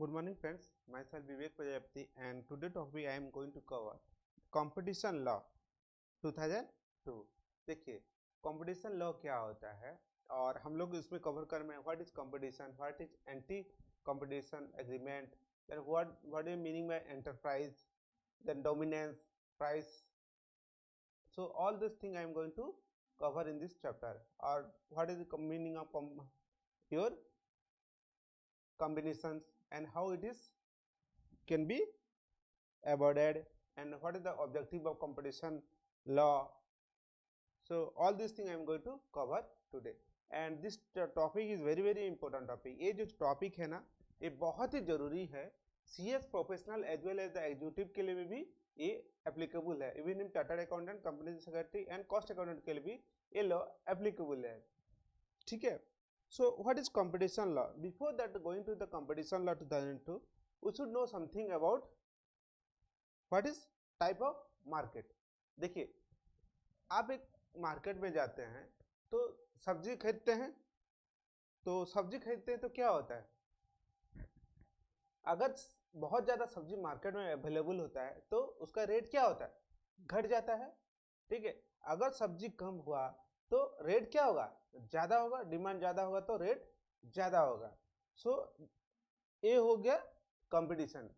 Good morning friends, myself Vivek Prajapati and today topic I am going to cover competition law 2002। देखिए competition law क्या होता है और हम लोग इसमें कवर कर में what is competition, what is anti competition agreement, then what is meaning by enterprise, then dominance, price. So all this thing I am going to cover in this chapter, or what is the meaning of your combinations and how it is can be avoided and what is the objective of competition law. So all these things I am going to cover today and this topic is very important topic। ये जो topic है ना ये बहुत ही जरूरी है, CS professional as well as the executive के लिए भी ये एप्लीकेबल है, even in chartered accountant, company secretary and cost accountant के लिए भी ये लॉ एप्लीकेबल है। ठीक है, so what is competition law? Before that, going to the competition law 2002, we should know something about what is type of market। देखिए आप एक मार्केट में जाते हैं तो सब्जी खरीदते हैं, तो क्या होता है, अगर बहुत ज़्यादा सब्जी मार्केट में अवेलेबल होता है तो उसका रेट क्या होता है, घट जाता है। ठीक है, अगर सब्जी कम हुआ तो रेट क्या होगा, ज़्यादा होगा, डिमांड ज़्यादा होगा तो रेट ज़्यादा होगा। सो ये हो गया competition.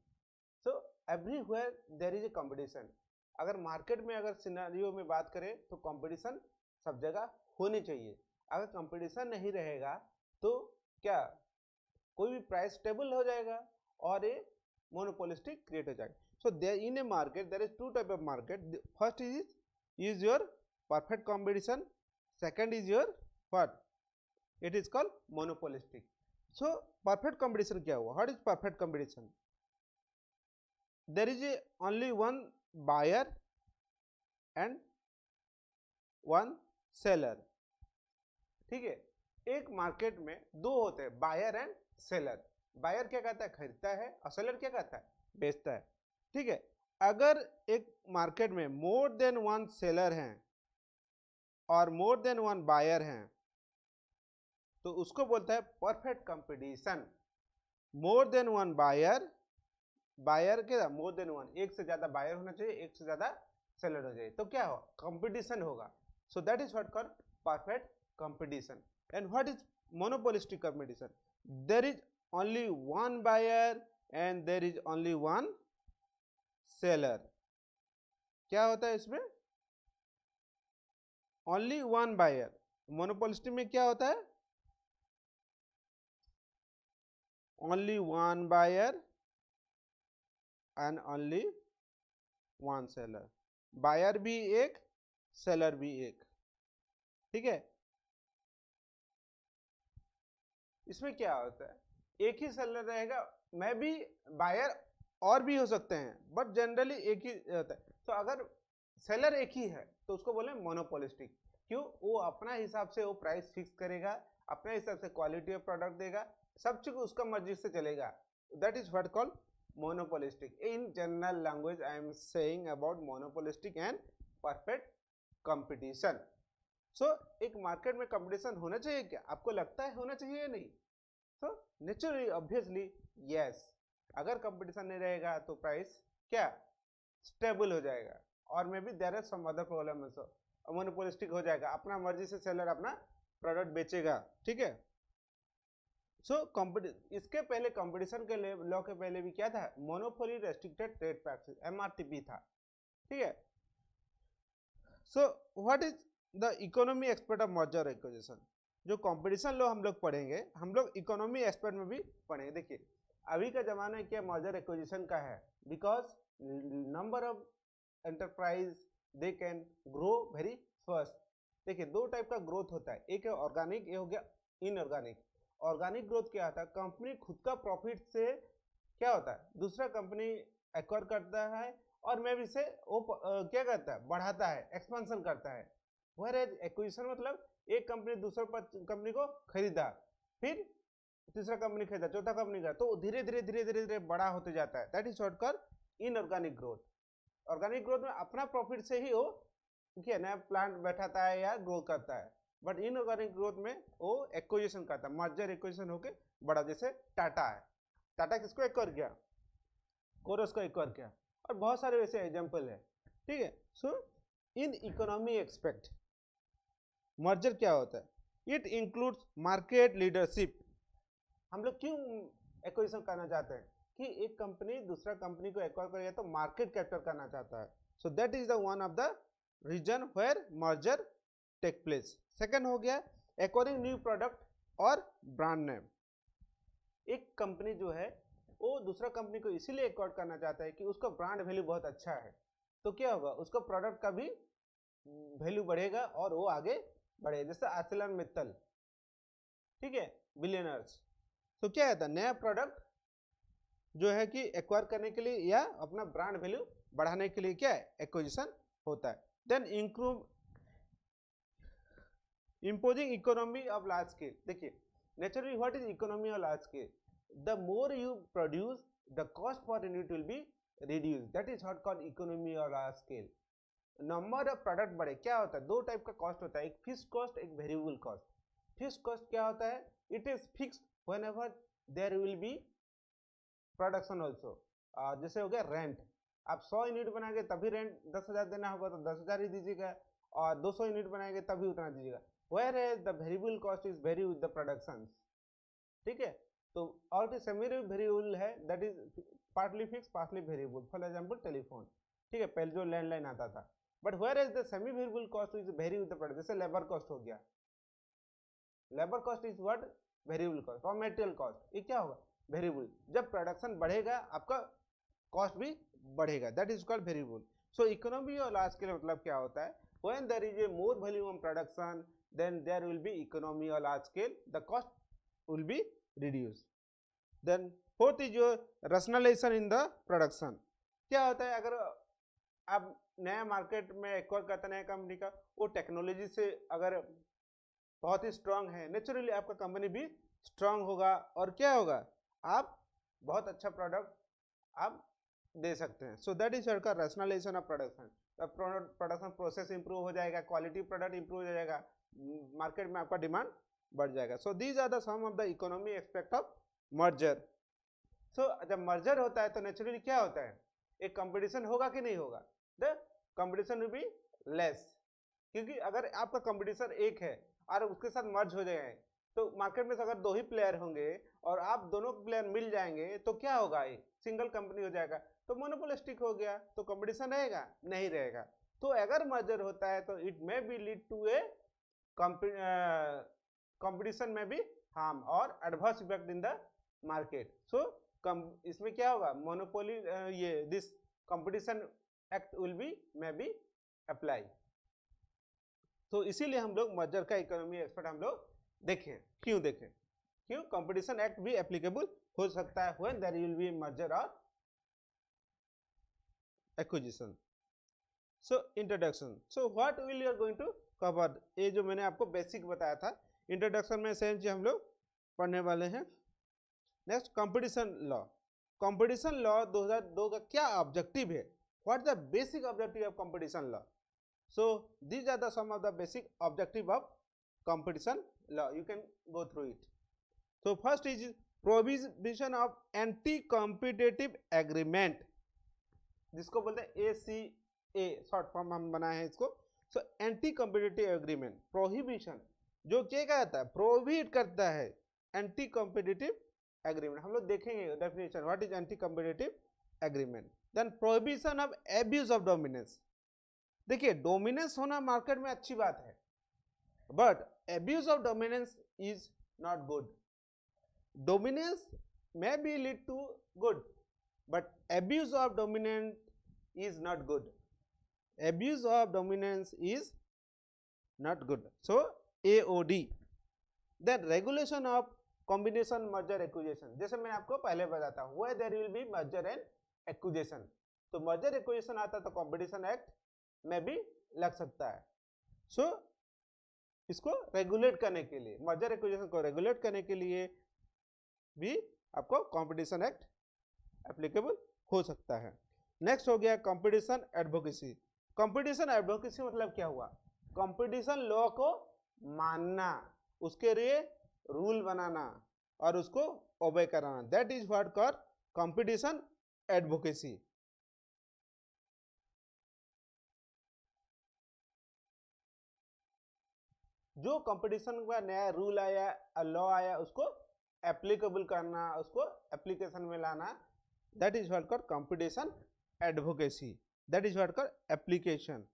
So everywhere there is a competition. अगर मार्केट में अगर सिनेरियो में बात करें तो कंपटीशन सब जगह होनी चाहिए। अगर कंपटीशन नहीं रहेगा तो क्या कोई भी प्राइस स्टेबल हो जाएगा और ये मोनोपोलिस्टिक क्रिएट हो जाएगा। So there in a market there is two type of market. First is your perfect competition, second is your what, it is called monopolistic। so perfect competition क्या हुआ, what is perfect competition? there is a only one buyer and one seller। ठीक है, एक market में दो होते हैं, buyer and seller. Buyer क्या कहता है, खरीदता है, और सेलर क्या कहता है, बेचता है। ठीक है, अगर एक मार्केट में मोर देन वन सेलर हैं और मोर देन वन बायर हैं तो उसको बोलता है perfect competition. More than one buyer, buyer के मोर देन वन, एक से ज्यादा बायर होना चाहिए, एक से ज्यादा सेलर हो जाए तो क्या हो, कंपटीशन होगा। So that is what called perfect competition. And what is monopolistic competition? There is only one buyer and there is only one seller. क्या होता है इसमें, ओनली वन बायर। मोनोपोलिस्टिक में क्या होता है, only one buyer and only one seller. Buyer भी एक, सेलर भी एक। ठीक है, इसमें क्या होता है, एक ही सेलर रहेगा, मैं भी बायर और भी हो सकते हैं बट जनरली एक ही होता है। तो अगर सेलर एक ही है तो उसको बोले मोनोपोलिस्टिक। क्यों, वो अपना हिसाब से वो प्राइस फिक्स करेगा, अपने हिसाब से क्वालिटी ऑफ प्रोडक्ट देगा, सब चीज उसका मर्जी से चलेगा। That is what called monopolistic. In general language I am saying about monopolistic and perfect competition. So एक मार्केट में कंपटीशन होना चाहिए क्या, आपको लगता है होना चाहिए या नहीं? सो नेचुरली ऑब्वियसली यस, अगर कंपटीशन नहीं रहेगा तो प्राइस क्या, स्टेबल हो जाएगा, और may be there are some other problem also, monopolistic हो जाएगा, अपना मर्जी से सेलर अपना प्रोडक्ट बेचेगा। ठीक है, सो इसके पहले कंपटीशन के लॉ के पहले भी क्या था, monopoly restricted trade practice, MRTP था। ठीक है, so what is the economy expert of merger acquisition? जो कंपटीशन लॉ हम लोग पढ़ेंगे, हम लोग इकोनॉमी एक्सपर्ट में भी पढ़ेंगे। देखिए अभी का जमाना क्या मर्जर एक्विजिशन का है, because number of enterprise they can grow very fast. देखिए दो टाइप का ग्रोथ होता है, एक है ऑर्गेनिक, ये हो गया इनऑर्गेनिक। ऑर्गेनिक ग्रोथ क्या होता है, कंपनी खुद का प्रॉफिट से क्या होता है, दूसरा कंपनी एक्वायर करता है और मैं भी से वो क्या करता है, बढ़ाता है, एक्सपेंशन करता है। व्हेयरएज एक्विजिशन मतलब एक कंपनी दूसरे कंपनी को खरीदा, फिर तीसरा कंपनी खरीदा, चौथा कंपनी का, तो धीरे धीरे बड़ा होते जाता है। That is what called inorganic growth. Organic growth में अपना प्रॉफिट से ही वो क्या नया प्लांट बैठाता है या ग्रो करता है, बट इनऑर्गेनिक ग्रोथ में वो एक्विजिशन करता है, मर्जर एक्विजिशन होके बड़ा, जैसे टाटा है, टाटा किसको एक्वायर किया, कोरस को एक्वायर किया, और बहुत सारे वैसे एग्जाम्पल है, ठीक है। So in economy expect merger क्या होता है, इट इंक्लूड्स मार्केट लीडरशिप। हम लोग क्यों एक्विजिशन करना चाहते हैं कि एक कंपनी दूसरा कंपनी को एक्वायर करेगा तो मार्केट कैप्चर करना चाहता है, so that is the one of the reason where merger take place. Second हो गया एक्वायरिंग न्यू प्रोडक्ट और ब्रांड नेम। एक कंपनी जो है वो दूसरा कंपनी को इसीलिए एक्वायर करना चाहता है कि उसका ब्रांड वैल्यू बहुत अच्छा है, तो क्या होगा उसका प्रोडक्ट का भी वैल्यू बढ़ेगा और वो आगे बढ़ेगा। जैसे आर्सेलर मित्तल, ठीक है, बिलियनर्स, तो क्या है नया प्रोडक्ट जो है कि एक्वायर करने के लिए या अपना ब्रांड वैल्यू बढ़ाने के लिए क्या है एक्विजिशन होता है। Then imposing economy of large scale। देखिए naturally what is economy of large scale, the more you produce the cost per unit will be reduced, that is what called economy of large scale। Number of product बढ़े, क्या होता है दो type का cost होता है, एक fixed cost एक वेरिएबल कॉस्ट। फिक्स्ड कॉस्ट क्या होता है, it is fixed whenever there will be production also. जैसे हो गया रेंट, आप 100 यूनिट बनाएंगे तभी रेंट 10,000 देना होगा तो 10,000 ही दीजिएगा, और 200 यूनिट बनाएंगे तभी उतना दीजिएगा। whereas the variable cost is vary with the productions, ठीक है। तो और जो सेमी वेरिएबल है that is partly fix partly variable, for example telephone, ठीक है, पहले जो लैंडलाइन आता था। But whereas the semi variable cost is vary with the product, जैसे लेबर कॉस्ट हो गया, labour cost is what variable cost, raw material cost, ये क्या होगा वेरिएबल। जब प्रोडक्शन बढ़ेगा आपका कॉस्ट भी बढ़ेगा, that is called variable. So economy और लार्ज स्केल मतलब क्या होता है, when there is a more volume of production then there will be economy or large scale, the cost will be reduced। then fourth is your rationalization in the production। क्या होता है अगर आप नया मार्केट में एक्वायर करते नया company का, वो टेक्नोलॉजी से अगर बहुत ही स्ट्रांग है, नेचुरली आपका कंपनी भी स्ट्रांग होगा और क्या होगा आप बहुत अच्छा प्रोडक्ट आप दे सकते हैं। सो दैट इज का rationalisation of production, production process improve हो जाएगा, क्वालिटी प्रोडक्ट इंप्रूव हो जाएगा, मार्केट में आपका डिमांड बढ़ जाएगा। So these are the some of the economy aspect of merger. So जब मर्जर होता है तो नेचुरली क्या होता है, एक कंपटीशन होगा कि नहीं होगा, the competition will be less, क्योंकि अगर आपका कंपटीशन एक है और उसके साथ मर्ज हो जाए तो मार्केट में अगर दो ही प्लेयर होंगे और आप दोनों प्लेयर मिल जाएंगे तो क्या होगा, एक सिंगल कंपनी हो जाएगा, तो मोनोपोलिस्टिक हो गया, तो कंपटीशन रहेगा नहीं रहेगा। तो अगर मर्जर होता है तो it may be lead to a competition में भी हार्म और adverse effect in the market. So इसमें क्या होगा मोनोपोली, ये this competition act will be may be apply. तो इसीलिए हम लोग मर्जर का इकोनॉमी एक्सपर्ट हम लोग देखें, क्यों देखें, क्यों कंपटीशन एक्ट भी एप्लीकेबल हो सकता है when there will be merger और acquisition. So introduction, so what will you are going to cover, ये जो मैंने आपको बेसिक बताया था, इंट्रोडक्शन में सेम चीज हम लोग पढ़ने वाले हैं। Next competition law, competition law 2002 का क्या ऑब्जेक्टिव है, what the basic objective of competition law. So these are the some of the basic objective of competition law, you can go through it। so first is prohibition of anti competitive agreement, जिसको बोलते हैं ACA, short form हम बनाए हैं इसको। So anti competitive agreement, prohibition जो क्या कहता है, प्रोहिबिट करता है एंटी कॉम्पिटिटिव एग्रीमेंट। हम लोग देखेंगे definition what is anti competitive agreement. Then prohibition of abuse of dominance, देखिए डोमिनेंस होना मार्केट में अच्छी बात है, but abuse of dominance is not good। dominance may be lead to good, but abuse of dominance is not good, abuse of dominance is not good। so AOD। then regulation of combination merger acquisition, जैसे मैंने आपको पहले बताया था where there will be merger and acquisition, तो merger acquisition आता तो competition act में भी लग सकता है। so इसको रेगुलेट करने के लिए, मर्जर एक्विजिशन को रेगुलेट करने के लिए भी आपको कंपटीशन एक्ट एप्लीकेबल हो सकता है। नेक्स्ट हो गया कंपटीशन एडवोकेसी। कंपटीशन एडवोकेसी मतलब क्या हुआ, कंपटीशन लॉ को मानना, उसके लिए रूल बनाना, और उसको ओबे कराना, that is what called competition advocacy. जो कंपटीशन का नया रूल आया, लॉ आया, उसको एप्लीकेबल करना, उसको एप्लीकेशन में लाना, that is what called competition advocacy, that is what called application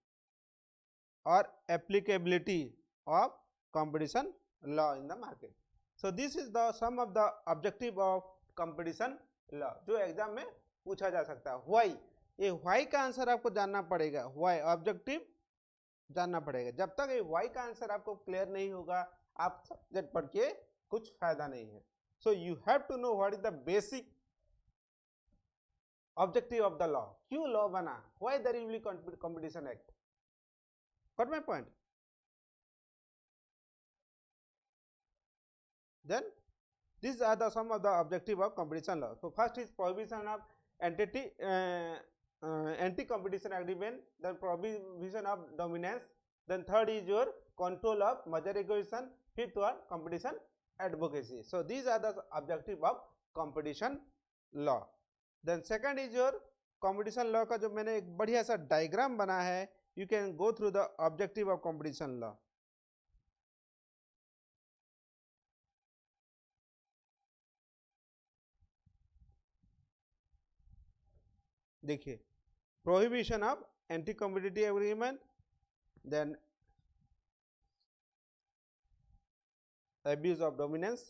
और applicability of competition law in the market. So this is the some of the objective of competition law, जो exam में पूछा जा सकता है। Why, ये why का answer आपको जानना पड़ेगा, व्हाई ऑब्जेक्टिव जानना पड़ेगा। जब तक ये वाई का आंसर आपको क्लियर नहीं होगा, आप सब्जेक्ट पढ़ के कुछ फायदा नहीं है। So you have to know what is the basic objective of the law, क्यों लॉ बना, why there will be competition act, got my point. Then these are the some of the objective of competition law. So first is prohibition of anti-competition agreement, then prohibition of dominance, then third is your control of merger acquisition, fifth one competition advocacy. So these are the objective of competition law. Then second is your competition law का जो मैंने एक बढ़िया सा diagram बना है, you can go through the objective of competition law. देखिए, prohibition of anti-competitive agreement, then abuse of dominance,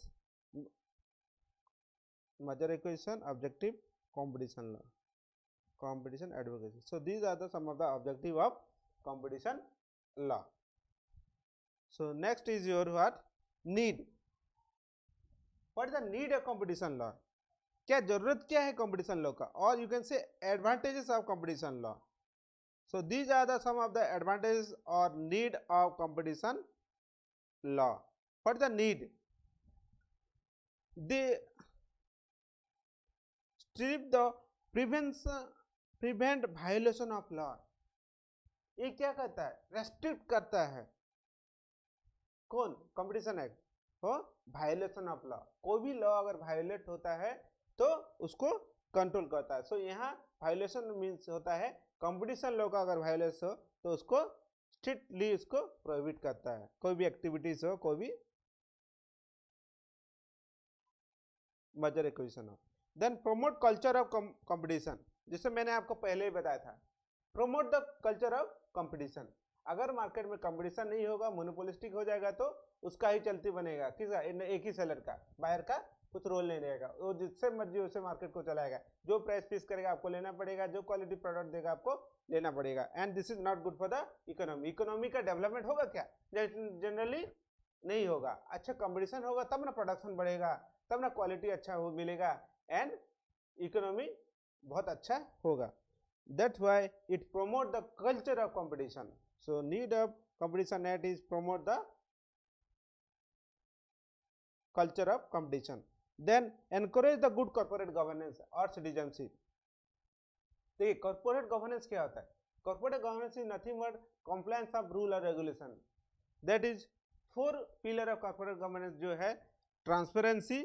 merger acquisition, objective competition law, competition advocacy. So these are the some of the objective of competition law. So next is your what, need. What is the need of competition law? क्या जरूरत क्या है competition law का, और you can say advantages of competition law. So these are the some of the advantages or need of competition law. What is the need? They strip the prevent violation of law. ये क्या कहता है, restrict करता है, कौन, competition act, हो violation of law. कोई भी लॉ अगर वायलेट होता है तो उसको कंट्रोल करता है. सो यहाँ वायलेशन मीन्स होता है कंपटीशन लॉ का अगर वायलेशन हो तो उसको स्ट्रिक्टली उसको प्रोहिबिट करता है, कोई भी एक्टिविटीज हो, कोई भी मर्जर एक्विजिशन हो. Then promote culture of competition, जिससे मैंने आपको पहले ही बताया था, promote the culture of competition. अगर मार्केट में कंपटीशन नहीं होगा, मोनोपोलिस्टिक हो जाएगा तो उसका ही चलती बनेगा, किसका, एक ही सेलर का, बायर का कुछ रोल नहीं रहेगा, वो जिससे मर्जी उसे मार्केट को चलाएगा, जो प्राइस फिक्स करेगा आपको लेना पड़ेगा, जो क्वालिटी प्रोडक्ट देगा आपको लेना पड़ेगा. And this is not good for the economy. Economy का डेवलपमेंट होगा क्या, जनरली नहीं होगा. अच्छा कंपटीशन होगा तब ना प्रोडक्शन बढ़ेगा, तब ना क्वालिटी अच्छा हो मिलेगा, एंड इकोनॉमी बहुत अच्छा होगा. That's why it promote the culture of competition. So need of competition act is promote the culture of competition. Then encourage the good corporate governance or citizenship. देखिए कॉर्पोरेट गवर्नेंस क्या होता है, corporate governance is nothing but compliance of rule और regulation. That is 4 pillar of corporate governance जो है, transparency,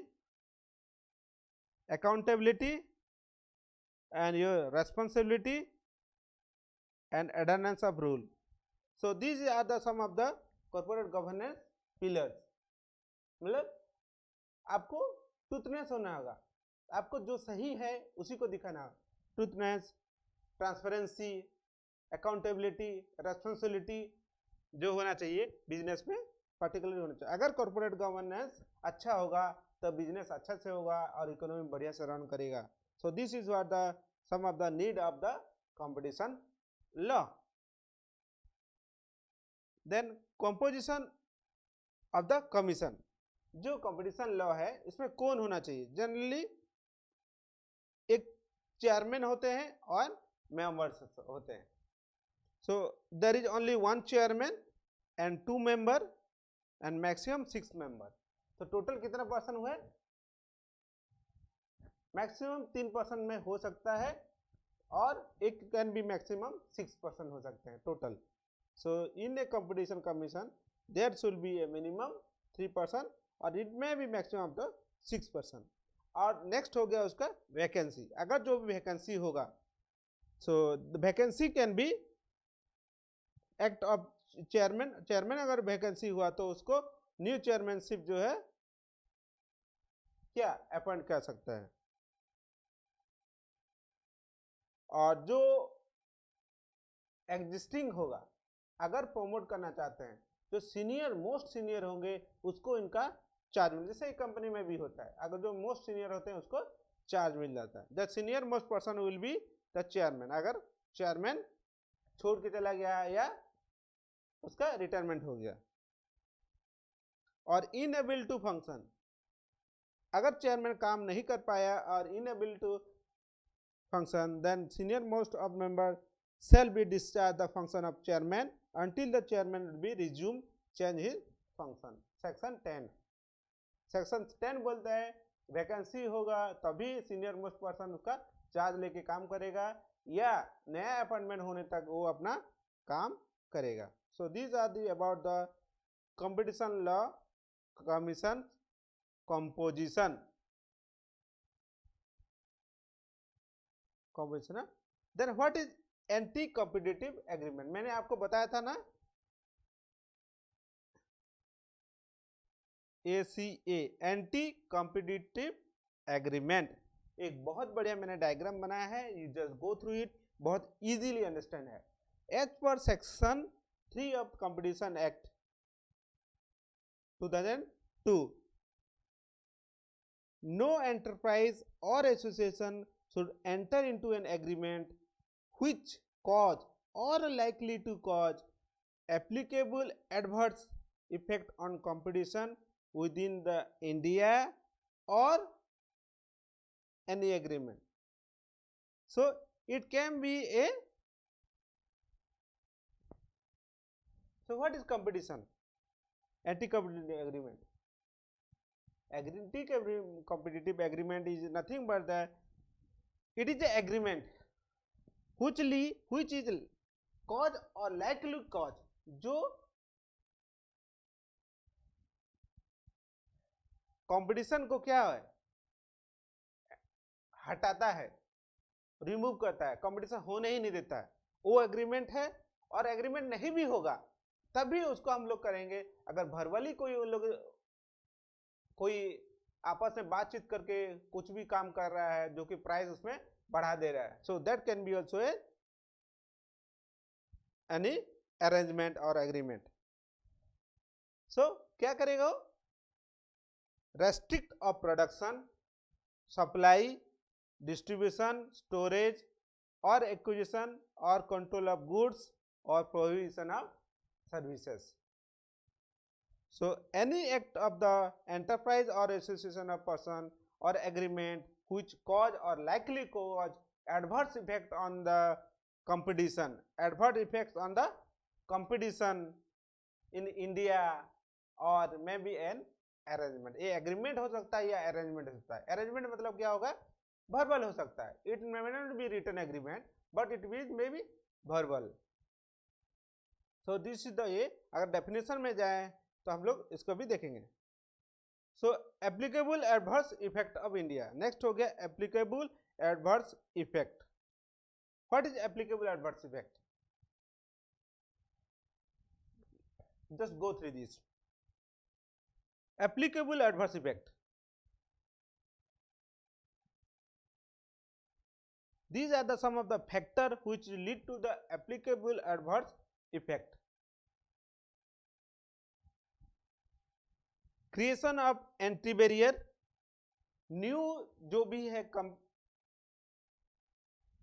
accountability, and your responsibility and adherence of rule. So these are the some of the corporate governance pillars. मतलब आपको truthness होना होगा, आपको जो सही है उसी को दिखाना. ट्रूथनेस, ट्रांसपेरेंसी, अकाउंटेबिलिटी, रेस्पॉन्सिबिलिटी जो होना चाहिए बिजनेस में पर्टिकुलर होना चाहिए. अगर कॉर्पोरेट गवर्नेंस अच्छा होगा तो बिजनेस अच्छा से होगा और इकोनॉमी बढ़िया से रन करेगा. So this is what the some of the need of the competition law. Then composition of the commission. जो कंपटीशन लॉ है इसमें कौन होना चाहिए, जनरली एक चेयरमैन होते हैं और मेंबर्स होते हैं. So there is only 1 chairman and 2 member and maximum 6 member. तो टोटल कितना पर्सन हुए, मैक्सिमम 3% में हो सकता है और एक कैन बी मैक्सिमम 6% हो सकते हैं total. So in a competition commission there should be a minimum 3% और it may be maximum up to 6%। और नेक्स्ट हो गया उसका वैकेंसी, अगर जो भी वैकेंसी होगा, so the vacancy can be act of chairman. Chairman अगर वैकेंसी हुआ तो उसको न्यू चेयरमैनशिप जो है क्या अपॉइंट कर सकता है। और जो एग्जिस्टिंग होगा, अगर प्रमोट करना चाहते हैं, जो सीनियर मोस्ट सीनियर होंगे उसको इनका चार्ज मिल, जैसे कंपनी में भी होता है, अगर जो मोस्ट सीनियर होते हैं उसको चार्ज मिल जाता है। The senior most person will be the chairman. अगर चेयरमैन छोड़ के चला गया या उसका रिटायरमेंट हो गया। और इनएबल टू फंक्शन, अगर चेयरमैन काम नहीं कर पाया और unable to function, then senior most of member shall be discharge the function of chairman until the chairman will be resume change his function। Section 10, section 10 बोलता है वैकेंसी होगा तभी सीनियर मोस्ट पर्सन उसका चार्ज लेके काम करेगा या नया अपॉइंटमेंट होने तक वो अपना काम करेगा। So these are the about the competition law commission composition. Composition, then what is anti competitive agreement. मैंने आपको बताया था ना ACA, एंटी कॉम्पिटिटिव एग्रीमेंट। एक बहुत बढ़िया मैंने डायग्राम बनाया है, you just go through it, बहुत इजीली अंडरस्टैंड है। As per section 3 of competition act 2002, no enterprise और association should enter into an agreement which cause or likely to cause applicable adverse effect on competition within the India or any agreement. So it can be a, so what is competition? Anti-competitive agreement. Anti-competitive agreement is nothing but the, it is the agreement which is cause or likely cause, जो competition को क्या है हटाता है, remove करता है, competition होने ही नहीं देता है, वो एग्रीमेंट है। और एग्रीमेंट नहीं भी होगा तभी उसको हम लोग करेंगे अगर भरवली कोई लोग कोई आपस में बातचीत करके कुछ भी काम कर रहा है जो कि प्राइस उसमें बढ़ा दे रहा है। So that can be also any arrangement और एग्रीमेंट। सो क्या करेगा, restrict of production, supply, distribution, storage और एक्विजिशन और कंट्रोल ऑफ गुड्स और prohibition of services. So any act of the enterprise or association of person or agreement which cause or likely cause adverse effect on the competition, adverse effects on the competition in India or maybe an arrangement। ये agreement हो सकता है या arrangement हो सकता है। arrangement मतलब क्या होगा, verbal हो सकता है, it may not be written agreement but it may be verbal। so this is the ये अगर definition में जाए तो हम लोग इसको भी देखेंगे। So applicable adverse effect of India, next हो गया applicable adverse effect. What is applicable adverse effect, just go through this. Applicable adverse effect, these are the some of the factor which lead to the applicable adverse effect। Creation of entry barrier, new जो भी है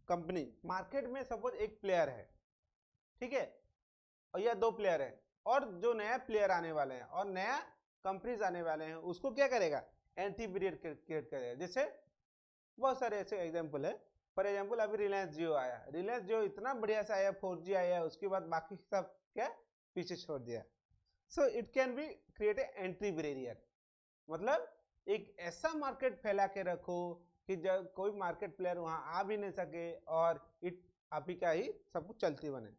company market में, suppose एक player है, ठीक है, और या दो प्लेयर है और जो नया प्लेयर आने वाले हैं और नया कंपनीज आने वाले हैं, उसको क्या करेगा, एंट्री बैरियर क्रिएट करेगा। जैसे बहुत सारे ऐसे एग्जांपल है, फॉर एग्जांपल अभी रिलायंस जियो आया, रिलायंस जियो इतना बढ़िया से आया, 4G आया, उसके बाद बाकी सब क्या पीछे छोड़ दिया। So it can be create a entry barrier, मतलब एक ऐसा मार्केट फैला के रखो कि जब कोई मार्केट प्लेयर वहां आ भी नहीं सके और इट आप ही का ही सब कुछ चलती बने,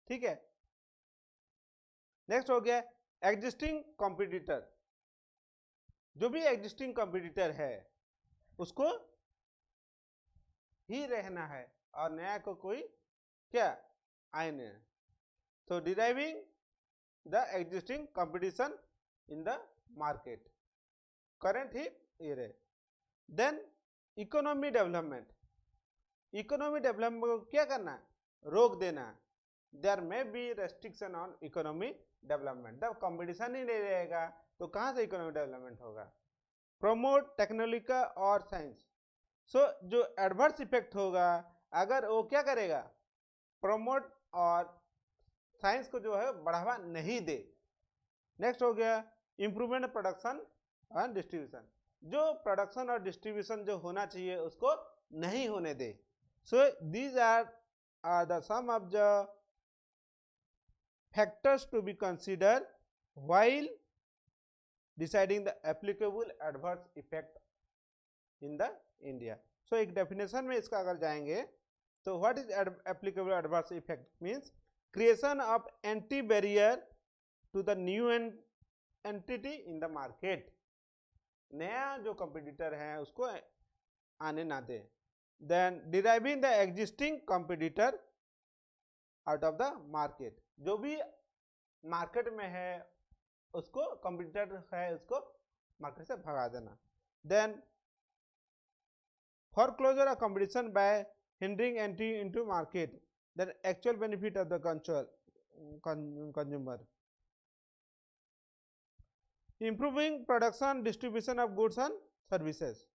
ठीक है। नेक्स्ट हो गया एग्जिस्टिंग कॉम्पिटिटर, जो भी एग्जिस्टिंग कंपटीटर है उसको ही रहना है और नया को कोई क्या आए नहीं। तो deriving the existing competition in the market, current ही ये रहे। Then economy development, economy development को क्या करना है, रोक देना। There may be restriction on economy development, जब कंपटीशन ही नहीं रहेगा तो कहाँ से इकोनॉमी डेवलपमेंट होगा। प्रमोट टेक्नोलॉजिकल और साइंस, सो जो एडवर्स इफेक्ट होगा अगर वो क्या करेगा, प्रमोट और साइंस को जो है बढ़ावा नहीं दे। नेक्स्ट हो गया इंप्रूवमेंट प्रोडक्शन एंड डिस्ट्रीब्यूशन, जो प्रोडक्शन और डिस्ट्रीब्यूशन जो होना चाहिए उसको नहीं होने दे। So these are the some of the factors to be consider while deciding the applicable adverse effect in the India. So एक डेफिनेशन में इसका अगर जाएंगे तो what is applicable adverse effect means creation of anti barrier to the new entity in the market, नया जो competitor है उसको आने ना दे। Then driving the existing competitor out of the market, जो भी मार्केट में है उसको कंपटीटर है उसको मार्केट से भगा देना। Then foreclosure of competition by hindering entry into market, the actual benefit of the consumer. Improving production distribution of goods and services.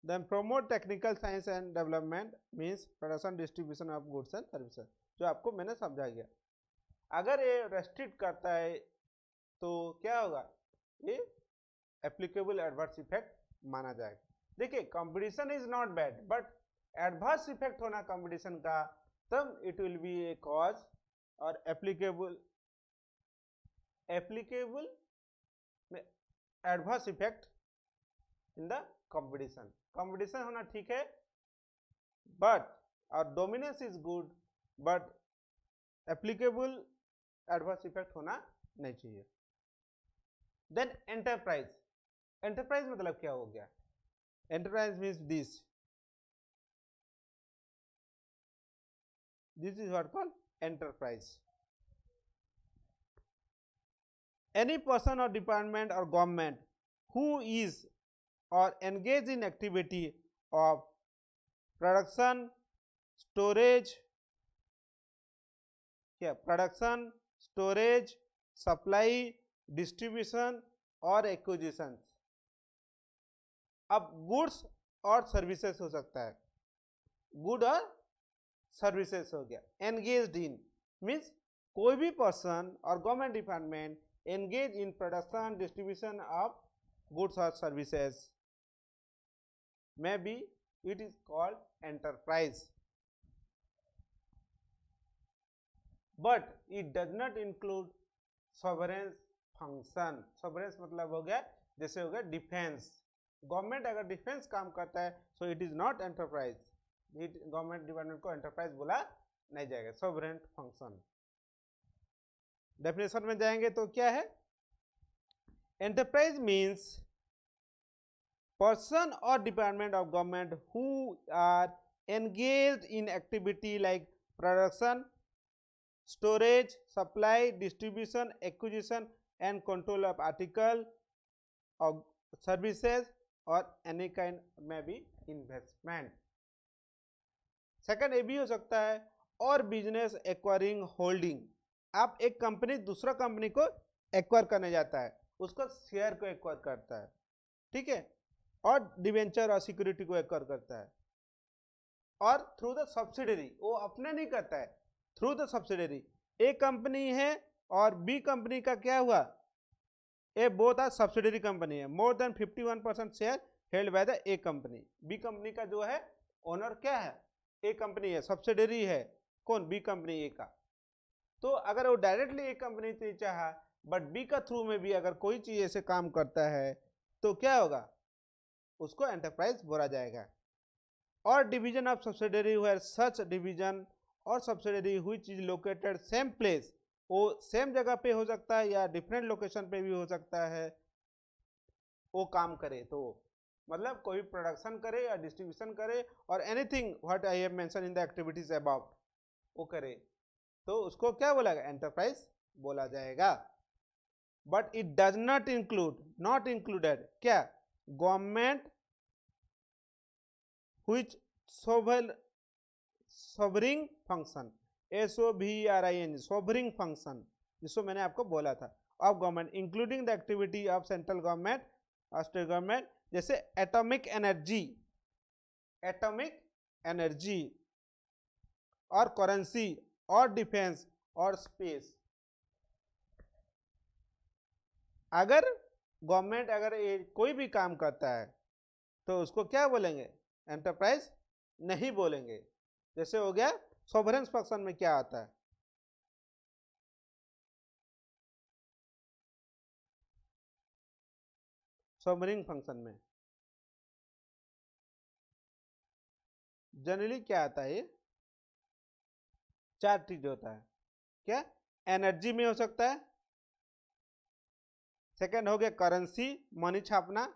Then promote technical science and development means production distribution of goods and services, जो आपको मैंने समझा गया। अगर ये restrict करता है तो क्या होगा, ये एप्लीकेबल एडवर्स इफेक्ट माना जाएगा। देखिए competition is not bad but adverse effect होना कंपटीशन का, तब it will be A cause और एप्लीकेबल में adverse effect in the competition. Competition होना ठीक है बट और dominance is good but applicable adverse effect होना नहीं चाहिए। देन एंटरप्राइज, एंटरप्राइज मतलब क्या हो गया, enterprise means this is what called enterprise. Any person or department or government who is or engaged in activity of production, storage, production, storage, supply, distribution or acquisition। अब goods और services हो सकता है, good और services हो गया। Engaged in means कोई भी पर्सन और government department engage in production distribution of goods और सर्विसेज में B it is called enterprise, but it does not include sovereign function. Sovereign मतलब हो गया जैसे हो गया डिफेंस, गवर्नमेंट अगर डिफेंस काम करता है so it is not enterprise, government department को एंटरप्राइज बोला नहीं जाएगा। सॉवरेन फंक्शन डेफिनेशन में जाएंगे तो क्या है, एंटरप्राइज मीन्स पर्सन और department of government who are engaged in activity like production, storage, supply, distribution, acquisition and control of article और सर्विसेज और एनी काइंड में भी इन्वेस्टमेंट। सेकंड ये भी हो सकता है और बिजनेस एक्वायरिंग होल्डिंग, आप एक कंपनी दूसरा कंपनी को एक्वायर करने जाता है, उसको शेयर को एक्वायर करता है, ठीक है, और डिवेंचर और सिक्योरिटी को एक्वायर करता है, और थ्रू द सब्सिडरी, वो अपने नहीं करता है, through the subsidiary. A company है और बी कंपनी का क्या हुआ, A both are subsidiary company है, more than 51% share held by the A company. B company का जो है ओनर क्या है, ए कंपनी है, सब्सिडरी है कौन, बी कंपनी ए का। तो अगर वो डायरेक्टली ए कंपनी से चाहा बट बी का थ्रू में भी अगर कोई चीज ऐसे काम करता है तो क्या होगा, उसको एंटरप्राइज बोला जाएगा। और division of subsidiary where such division और सब्सिडरी हुई चीज लोकेटेड सेम प्लेस, वो सेम जगह पे हो सकता है या डिफरेंट लोकेशन पे भी हो सकता है, वो काम करे, तो मतलब कोई प्रोडक्शन करे या डिस्ट्रीब्यूशन करे और anything what I have mention in the activities about वो करे, तो उसको क्या बोला जाएगा, एंटरप्राइज बोला जाएगा। But it does not include, not included क्या, government which sovereign function, SOVRING, sovereign function, जिसको मैंने आपको बोला था, of government including the activity of central government और स्टेट गवर्नमेंट, जैसे एटॉमिक एनर्जी और करेंसी और डिफेंस और स्पेस। अगर गवर्नमेंट अगर कोई भी काम करता है तो उसको क्या बोलेंगे, एंटरप्राइज नहीं बोलेंगे। जैसे हो गया सोवरेन फंक्शन में क्या आता है, सोवरेन फंक्शन में जनरली क्या आता है, ये 4 चीज होता है, क्या, एनर्जी में हो सकता है, सेकंड हो गया करेंसी, मनी छापना,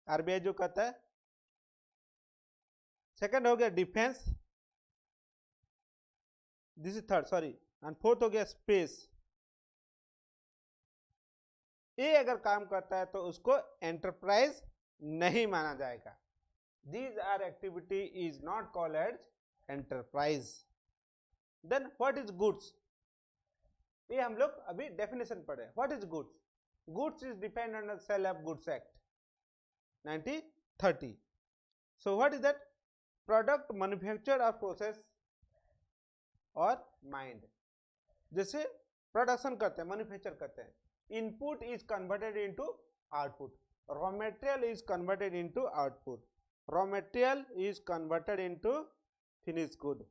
RBI जो कहता है, सेकंड हो गया defence, this is third sorry, and fourth हो गया स्पेस। ये अगर काम करता है तो उसको एंटरप्राइज नहीं माना जाएगा। These are activity is not called as enterprise. Then what is goods? ये हम लोग अभी डेफिनेशन पढ़े। What is goods? Goods is defined under Sale of Goods Act 1930. So what is that? Product manufactured or process और mind. जैसे production करते हैं, manufacture करते हैं, input is converted into output, raw material is converted into output, raw material is converted into finish good.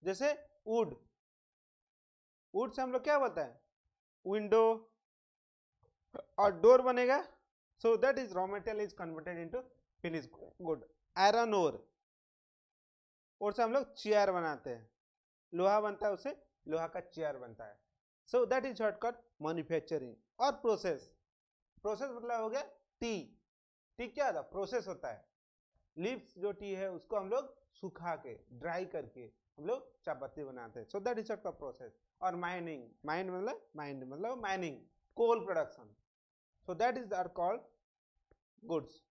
जैसे would, would say हम लोग क्या बोलते हैं, विंडो और डोर बनेगा, सो that is raw material is converted into finish good. Iron और से हम लोग चेयर बनाते हैं, लोहा बनता है, उससे लोहा का चेयर बनता है, so that is shortcut manufacturing. और प्रोसेस, प्रोसेस मतलब हो गया टी क्या होता है, प्रोसेस होता है, लीव्स जो टी है उसको हम लोग सुखा के ड्राई करके हम लोग चायपत्ती बनाते हैं, so that is shortcut process. और माइनिंग, माइंड मतलब mining, coal production, so that is are called goods.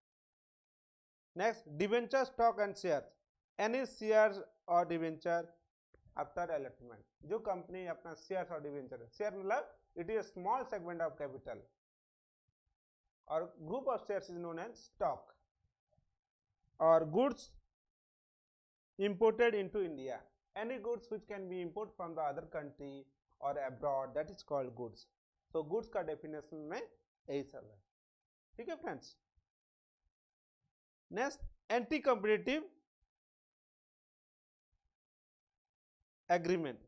Next debenture, stock and share, any share और डिवेंचर आफ्टर अलॉटमेंट, जो कंपनी अपना शेयर और डिवेंचर, शेयर मतलब it is small segment of capital और group of shares is known as stock. और goods imported into India, any goods which can be imported from the other country or abroad, that is called goods. So goods का definition में यही सब है, ठीक है friends. Next anti competitive agreement,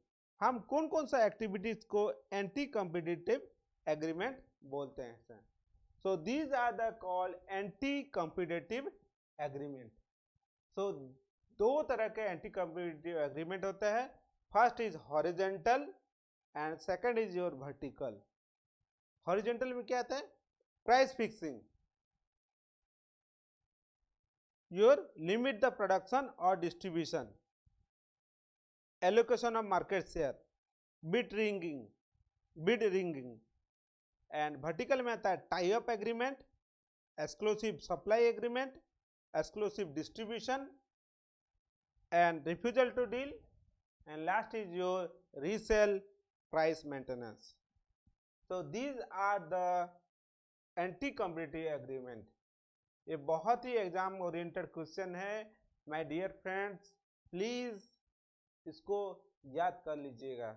हम कौन कौन सा एक्टिविटीज को एंटी कॉम्पिटिटिव एग्रीमेंट बोलते हैं। So these are the called anti competitive agreement. So दो तरह के एंटी कॉम्पिटिटिव एग्रीमेंट होते हैं, first is horizontal and second is your vertical. Horizontal में क्या आता है, price fixing, your limit the production और distribution, allocation of market share, bid rigging. And vertical में आता है tie up agreement, exclusive supply agreement, exclusive distribution and refusal to deal, and last is your resale price maintenance. So these are the anti competitive agreement. ये बहुत ही exam oriented question है my dear friends, please इसको याद कर लीजिएगा।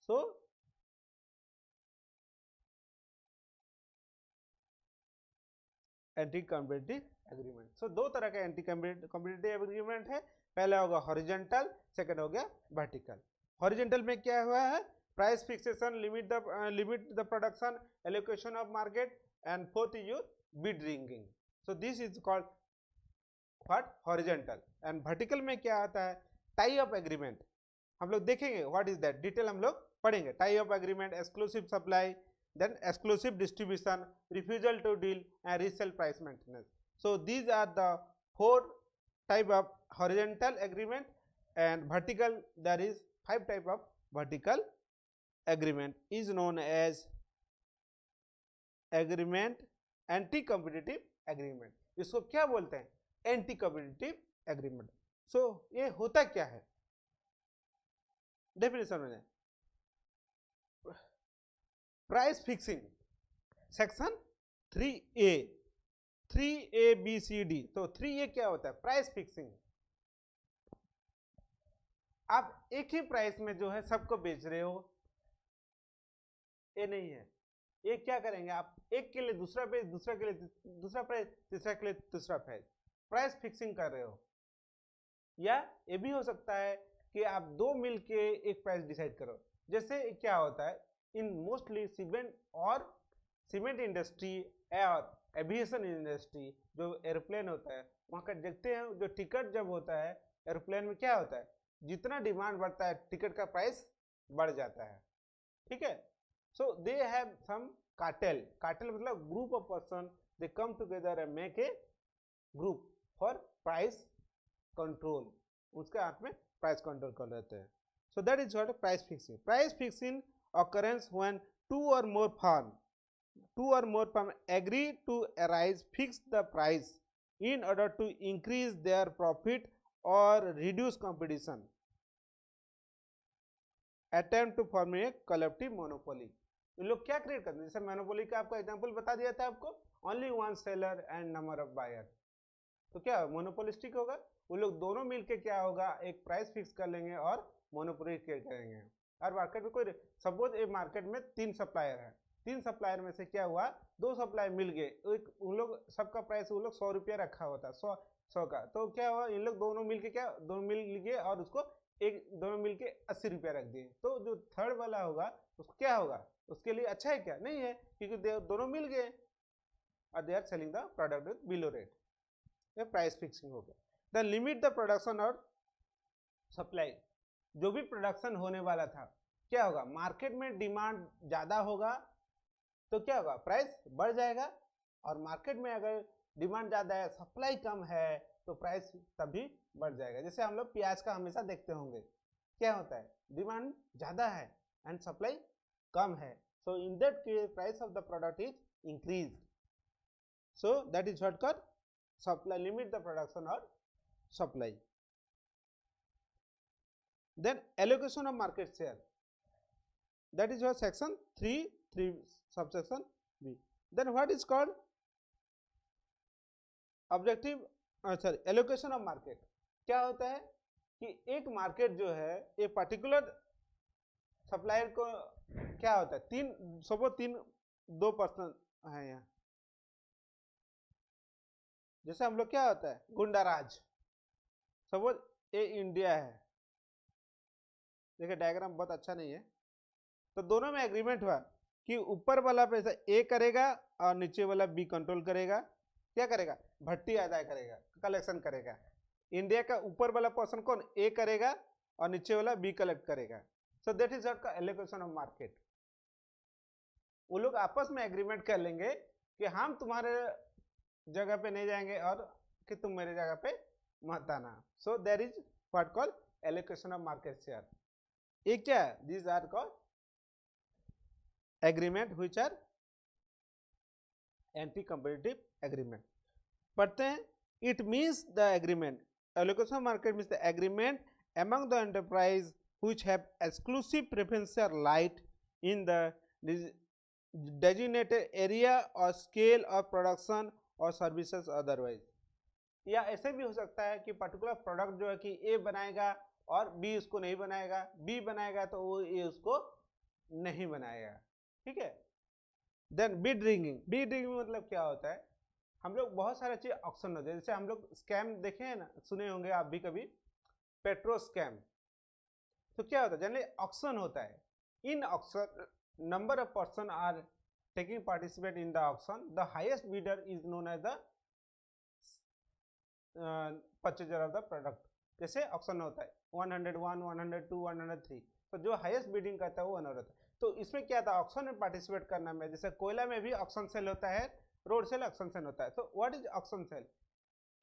So anti competitive agreement, so दो तरह का एंटी कॉम्पिटिटिव एग्रीमेंट है, पहला होगा हॉरिजेंटल, सेकंड हो गया वर्टिकल। हॉरिजेंटल में क्या हुआ है, price fixation, limit the production, allocation of market, and fourth is your bid ringing. So this is called what, horizontal. And vertical में क्या आता है, टाई अप एग्रीमेंट, हम लोग देखेंगे व्हाट इज दैट, डिटेल हम लोग पढ़ेंगे। Tie up agreement, exclusive supply, then exclusive distribution, refusal to deal, and resale price maintenance. So these are the 4 type of horizontal agreement, and vertical there is 5 type of vertical agreement is known as agreement, anti competitive agreement. इसको क्या बोलते हैं? Anti competitive agreement. सो ये होता क्या है? Definition में price fixing section 3A 3ABCD. तो 3A क्या होता है? Price fixing. आप एक ही प्राइस में जो है सबको बेच रहे हो, ये नहीं है. ये क्या करेंगे? आप एक के लिए दूसरा प्राइस, दूसरा के लिए दूसरा प्राइस, तीसरा के लिए तीसरा प्राइस, प्राइस फिक्सिंग कर रहे हो. या ये भी हो सकता है कि आप दो मिल के एक प्राइस डिसाइड करो. जैसे क्या होता है इन मोस्टली सीमेंट इंडस्ट्री और एविएशन इंडस्ट्री, जो एरोप्लेन होता है वहाँ का देखते हैं, जो टिकट जब होता है एरोप्लेन में क्या होता है, जितना डिमांड बढ़ता है टिकट का प्राइस बढ़ जाता है. ठीक है. So they have some cartel. Cartel मतलब group of person, they come together and make a group for price control. उसके हाथ में प्राइस कंट्रोल कर लेते हैं. So that is what price fixing. Price fixing occurrence when two or more firm agree to arise fix the price in order to increase their profit or reduce competition. Attempt to form a collective monopoly. इन लोग क्या create करते हैं? जैसे monopoly का आपको example बता दिया था आपको, only one seller and number of buyer. तो क्या मोनोपोलिस्टिक होगा? वो लोग दोनों मिलके क्या होगा, एक प्राइस फिक्स कर लेंगे और मोनोपोली क्रिएट करेंगे. और मार्केट में कोई सपोज एक मार्केट में 3 सप्लायर है, 3 सप्लायर में से क्या हुआ, 2 सप्लायर मिल गए, उन लोग सबका प्राइस वो लोग 100 रुपया रखा होता है, 100 का. तो क्या हुआ, इन लोग दोनों मिल के क्या, दोनों मिल गए और उसको दोनों मिल के 80 रुपया रख दिए. तो जो थर्ड वाला होगा उसको क्या होगा, उसके लिए अच्छा है क्या? नहीं है, क्योंकि दोनों मिल गए और they are selling the product with below rate. ये प्राइस फिक्सिंग हो गया. देन लिमिट द प्रोडक्शन और सप्लाई. जो भी प्रोडक्शन होने वाला था, क्या होगा, मार्केट में डिमांड ज़्यादा होगा तो क्या होगा, प्राइस बढ़ जाएगा. और मार्केट में अगर डिमांड ज़्यादा है, सप्लाई कम है, तो प्राइस तभी बढ़ जाएगा. जैसे हम लोग प्याज का हमेशा देखते होंगे, क्या होता है, डिमांड ज़्यादा है एंड सप्लाई कम है. So in that case price of the product is increase. So that is what called supply, limit the production और supply. Then allocation of market share, that is what section 3 subsection B. Then what is called objective allocation of market. क्या होता है कि एक market जो है, एक particular supplier को क्या होता है, दो पर्सन है यहाँ. जैसे हम लोग क्या होता है, गुंडाराज, सपोज ये इंडिया है. देखिए डायग्राम बहुत अच्छा नहीं है. तो दोनों में एग्रीमेंट हुआ कि ऊपर वाला पैसा ए करेगा और नीचे वाला बी कंट्रोल करेगा. क्या करेगा, भट्टी अदा करेगा, कलेक्शन करेगा. इंडिया का ऊपर वाला पर्सन कौन, ए करेगा और नीचे वाला बी कलेक्ट करेगा. सो दैट इज व्हाट का एलोकेशन ऑफ मार्केट. वो लोग आपस में एग्रीमेंट कर लेंगे कि हम तुम्हारे जगह पे नहीं जाएंगे और कि तुम मेरे जगह पे मत आना. So there is what called allocation of market share. ये क्या है, these are called agreement which are anti competitive agreement. पढ़ते हैं. It means the agreement, allocation market means the agreement among the enterprise which have exclusive preferential right in the designated area or scale of production or services otherwise. या ऐसे भी हो सकता है कि particular product जो है कि ए बनाएगा और बी उसको नहीं बनाएगा, बी बनाएगा तो वो ए उसको नहीं बनाएगा. ठीक है. Then bid rigging. Bid rigging मतलब क्या होता है, हम लोग बहुत सारे चीज ऑक्शन होते हैं. जैसे हम लोग स्कैम देखे हैं ना, सुने होंगे आप भी कभी, पेट्रो स्कैम. तो क्या होता है, जनरली ऑक्शन होता है. In auction number of person are taking participate in the auction. The highest bidder is known as the purchaser of the product. जैसे ऑक्शन होता है 101, 102, 103, तो जो हाईएस्ट बिडिंग करता है वो 1 होता है. तो इसमें क्या था, ऑक्शन में पार्टिसिपेट करना में, जैसे कोयला में भी ऑक्शन सेल होता है, रोड सेल ऑक्शन सेल होता है। तो व्हाट इज ऑक्शन सेल?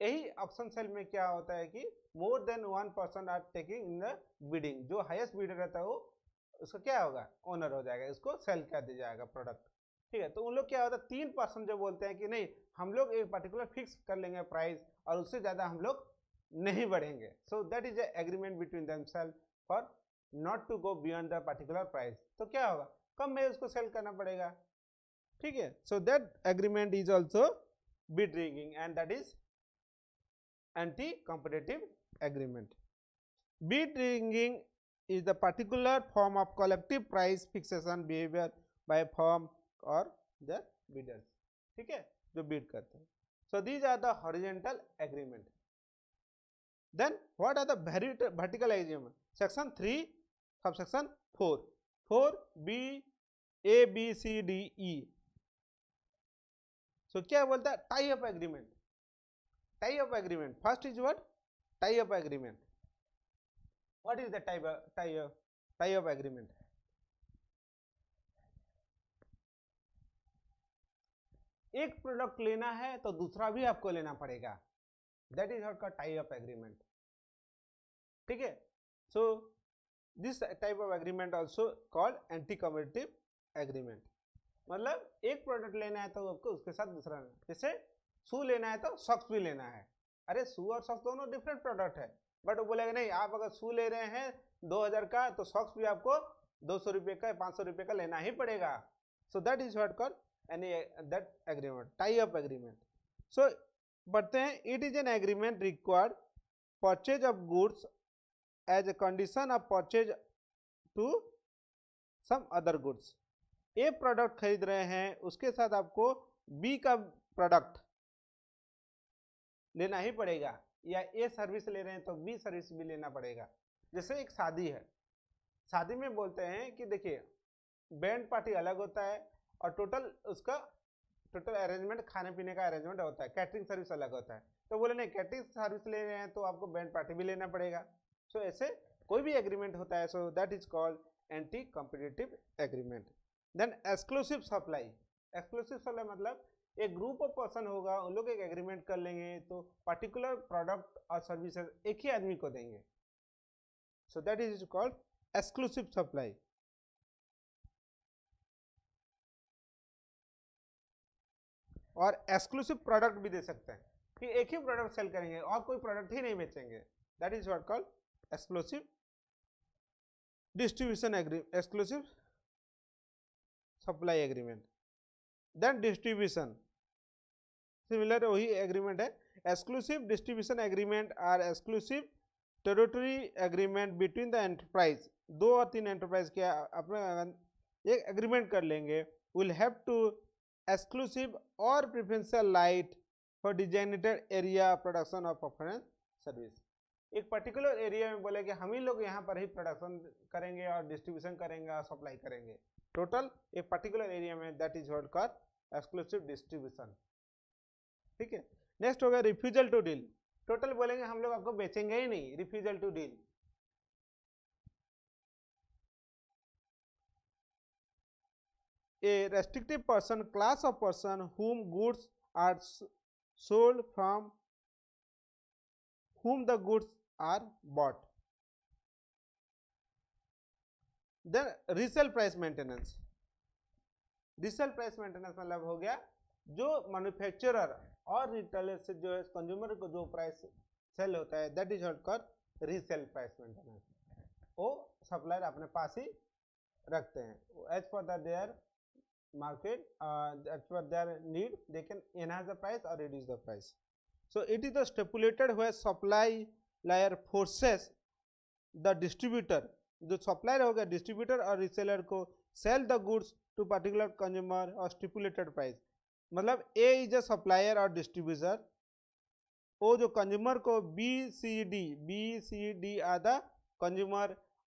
यही ऑक्शन सेल में क्या होता है कि more than 1% are taking in the bidding, जो हाईएस्ट बिडर रहता है वो उसका क्या होगा, ओनर हो जाएगा, इसको सेल कर दिया जाएगा प्रोडक्ट। ठीक है, तो उन लोग क्या होता है 3% जो बोलते हैं कि नहीं हम लोग एक पर्टिकुलर फिक्स कर लेंगे प्राइस और उससे ज्यादा हम लोग नहीं बढ़ेंगे। So that is agreement between themself for not to go beyond the particular price. तो क्या होगा, कम में उसको सेल करना पड़ेगा। ठीक है, so that agreement is also bid rigging and that is anti competitive agreement. Bid rigging is the particular form of collective price fixation behavior by firm or the bidders। ठीक है, जो bid करते हैं। So these are the horizontal agreement। Then what are the vertical agreement? Section 3 subsection 4 4B A B C D E। So क्या बोलता है, tie up agreement। tie up agreement first is what, tie up agreement। What is the tie up agreement? एक product लेना है तो दूसरा भी आपको लेना पड़ेगा, दैट इज का टाई अप एग्रीमेंट। ठीक है, so this type of agreement also called anti competitive agreement. मतलब एक प्रोडक्ट लेना है तो आपको उसके साथ दूसरा लेना, जैसे शू लेना है तो सॉक्स भी लेना है। अरे शू और सॉक्स दोनों डिफरेंट प्रोडक्ट है, बट वो बोलेगा नहीं आप अगर शू ले रहे हैं 2000 का तो सॉक्स भी आपको 200 रुपये का 500 रुपये का लेना ही पड़ेगा। सो that is what called any that agreement, tie up agreement। so बढ़ते हैं, it is an agreement required purchase of goods as a condition of purchase to some other goods। A product खरीद रहे हैं उसके साथ आपको बी का product लेना ही पड़ेगा, या ए सर्विस ले रहे हैं तो बी सर्विस भी लेना पड़ेगा। जैसे एक शादी है, शादी में बोलते हैं कि देखिए बैंड पार्टी अलग होता है और टोटल उसका टोटल अरेंजमेंट खाने पीने का अरेंजमेंट होता है, कैटरिंग सर्विस अलग होता है। तो बोले नहीं कैटरिंग सर्विस ले रहे हैं तो आपको बैंड पार्टी भी लेना पड़ेगा। सो ऐसे कोई भी एग्रीमेंट होता है, so that is called anti competitive agreement. Then exclusive supply. Exclusive supply मतलब एक ग्रुप ऑफ पर्सन होगा, उन लोग एक एग्रीमेंट कर लेंगे तो पर्टिकुलर प्रोडक्ट और सर्विसेज एक ही आदमी को देंगे। सो that is called exclusive supply. और एक्सक्लूसिव प्रोडक्ट भी दे सकते हैं कि एक ही प्रोडक्ट सेल करेंगे और कोई प्रोडक्ट ही नहीं बेचेंगे, that is what called exclusive distribution agreement, exclusive supply agreement. Then distribution, similar वही एग्रीमेंट है। Exclusive distribution agreement or exclusive territory agreement between the enterprise. 2 और 3 एंटरप्राइज के अपने एक एग्रीमेंट कर लेंगे, will have to exclusive or preferential right for designated area production of preference service। एक particular area में बोले कि हम ही लोग यहाँ पर ही प्रोडक्शन करेंगे और डिस्ट्रीब्यूशन करेंगे और सप्लाई करेंगे टोटल एक पर्टिकुलर एरिया में, that is what called exclusive distribution. ठीक है, नेक्स्ट हो गया रिफ्यूजल टू डील। टोटल बोलेंगे हम लोग आपको बेचेंगे ही नहीं, refusal to deal. A restrictive person, class of person whom goods are sold from whom the goods are bought। Then resale price maintenance। resale price maintenance मतलब हो गया जो मैन्युफैक्चरर और रिटेलर से जो है कंज्यूमर को जो प्राइस सेल होता है, that is what called resale price maintenance. वो सप्लायर अपने पास ही रखते हैं, as per their market as per their need they can enhance the price or reduce the price। so it is the stipulated where supplier forces the distributor, जो supplier हो गया distributor और reseller को sell the goods to particular consumer or stipulated price। मतलब A is a supplier और distributor, वो जो consumer को B C D are the consumer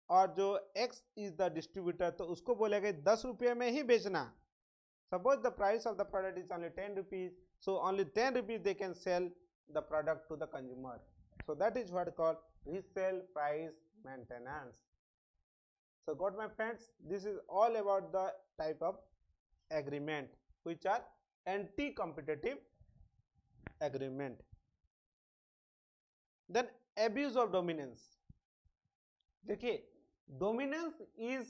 और जो X is the distributor, तो उसको बोलेगा 10 रुपये में ही बेचना। Suppose the price of the product is only 10 rupees, so only 10 rupees they can sell the product to the consumer। So that is what called resale price maintenance। So got my friends, this is all about the type of agreement which are anti-competitive agreement. Then abuse of dominance. देखिए, dominance is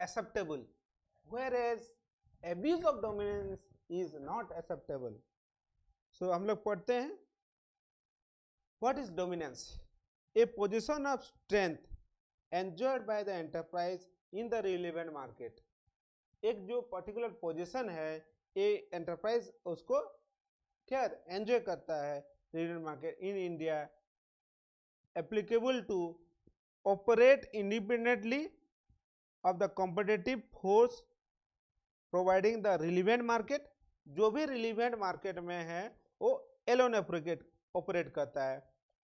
acceptable whereas abuse of dominance is not acceptable. So हम लोग पढ़ते हैं, what is dominance? A position of strength enjoyed by the enterprise in the relevant market. एक जो particular position है, ये enterprise उसको क्या एंजॉय करता है relevant market in India, applicable to operate independently of the competitive force providing the relevant market. जो भी रिलेवेंट मार्केट में है वो एलोन ऑपरेट करता है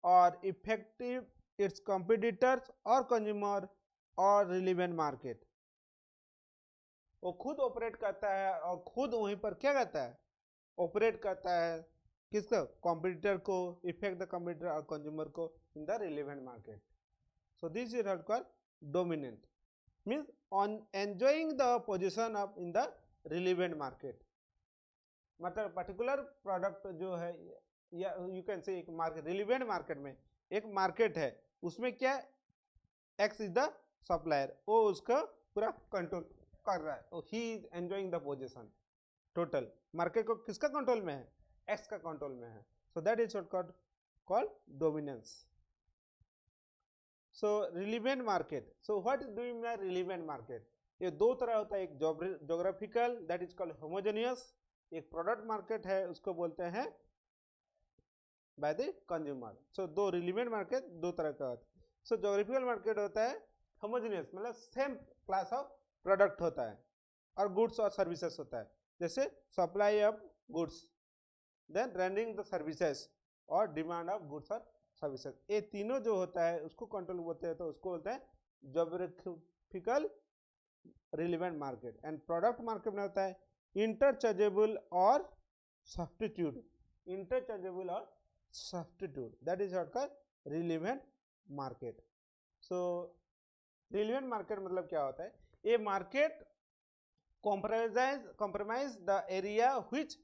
और इफेक्टिव इट्स कॉम्पिटिटर्स और कंज्यूमर और रिलेवेंट मार्केट. वो खुद ऑपरेट करता है और खुद वहीं पर क्या करता है, ऑपरेट करता है किसका, कॉम्पिटिटर को, इफेक्ट द कॉम्पिटिटर और कंज्यूमर को इन the relevant market. So this is called dominant, means on enjoying the position of in the relevant market. मतलब पर्टिकुलर प्रोडक्ट जो है, या यू कैन से एक मार्केट, रिलेवेंट मार्केट में एक मार्केट है, उसमें क्या एक्स इज द सप्लायर, वो उसका पूरा कंट्रोल कर रहा है, he is enjoying the position. Total market को किसका कंट्रोल में है, एक्स का कंट्रोल में है. So that is called dominance. So relevant market. So what is doing the relevant market? ये दो तरह होता है, एक geographical that is called homogeneous, एक प्रोडक्ट मार्केट है उसको बोलते हैं बाय द कंज्यूमर. सो दो रिलेवेंट मार्केट दो तरह का होता है. सो ज्योग्राफिकल मार्केट होता है होमोजेनियस, मतलब सेम क्लास ऑफ प्रोडक्ट होता है और गुड्स और सर्विसेज होता है, जैसे supply of goods, then rendering the services और डिमांड ऑफ गुड्स और सर्विसेज. ये तीनों जो होता है उसको कंट्रोल बोलते हैं, तो उसको बोलते हैं geographical relevant market. And product market में होता है इंटरचेंजेबल और सब्स्टिट्यूट, इंटरचेंजेबल और substitute, that is called relevant market. So relevant market मतलब क्या होता है, a market compromise the area which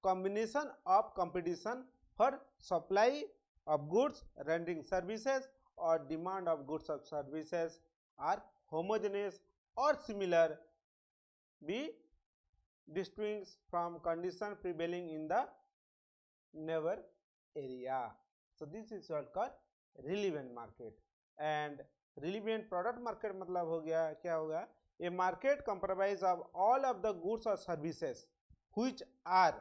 combination of competition for supply of goods, rendering services or demand of goods or services are homogeneous or similar, be distinguished from condition prevailing in the neighbor area. So this is what called relevant market. And relevant product market मतलब हो गया, क्या होगा, a market compromise of all of the goods और services which are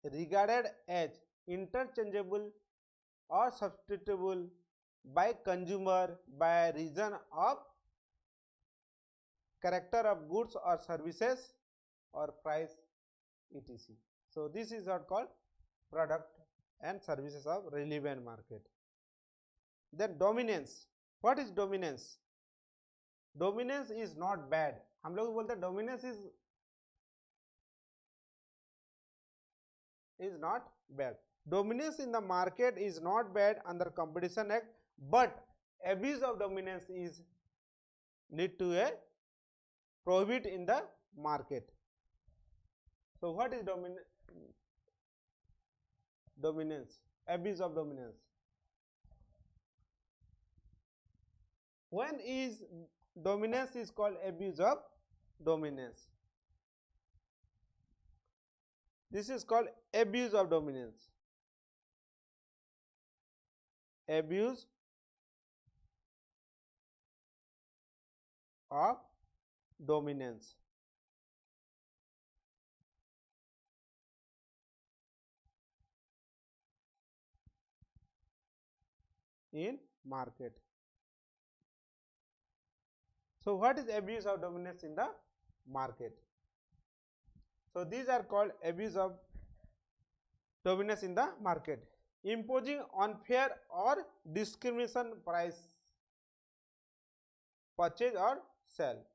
regarded as interchangeable और substitutable by consumer by reason of character of goods और services और price etc. So this is what called product and services of relevant market. Then dominance. What is dominance? Dominance is not bad. हम लोग बोलते हैं dominance is not bad. Dominance in the market is not bad under Competition Act, but abuse of dominance is lead to a prohibit in the market. So what is dominance? Abuse of dominance. When is dominance is called abuse of dominance? This is called abuse of dominance. Abuse of dominance. In market. So what is abuse of dominance in the market? So these are called abuse of dominance in the market. Imposing unfair or discrimination price, purchase और sell.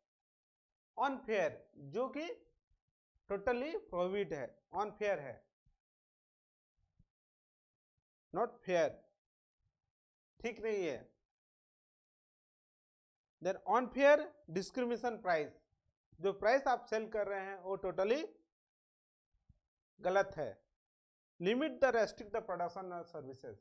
Unfair जो कि totally prohibit है, unfair है, not fair, ठीक नहीं है. Then unfair discrimination price, जो price आप सेल कर रहे हैं वो टोटली गलत है। Limit the restrict the production और सर्विसेज,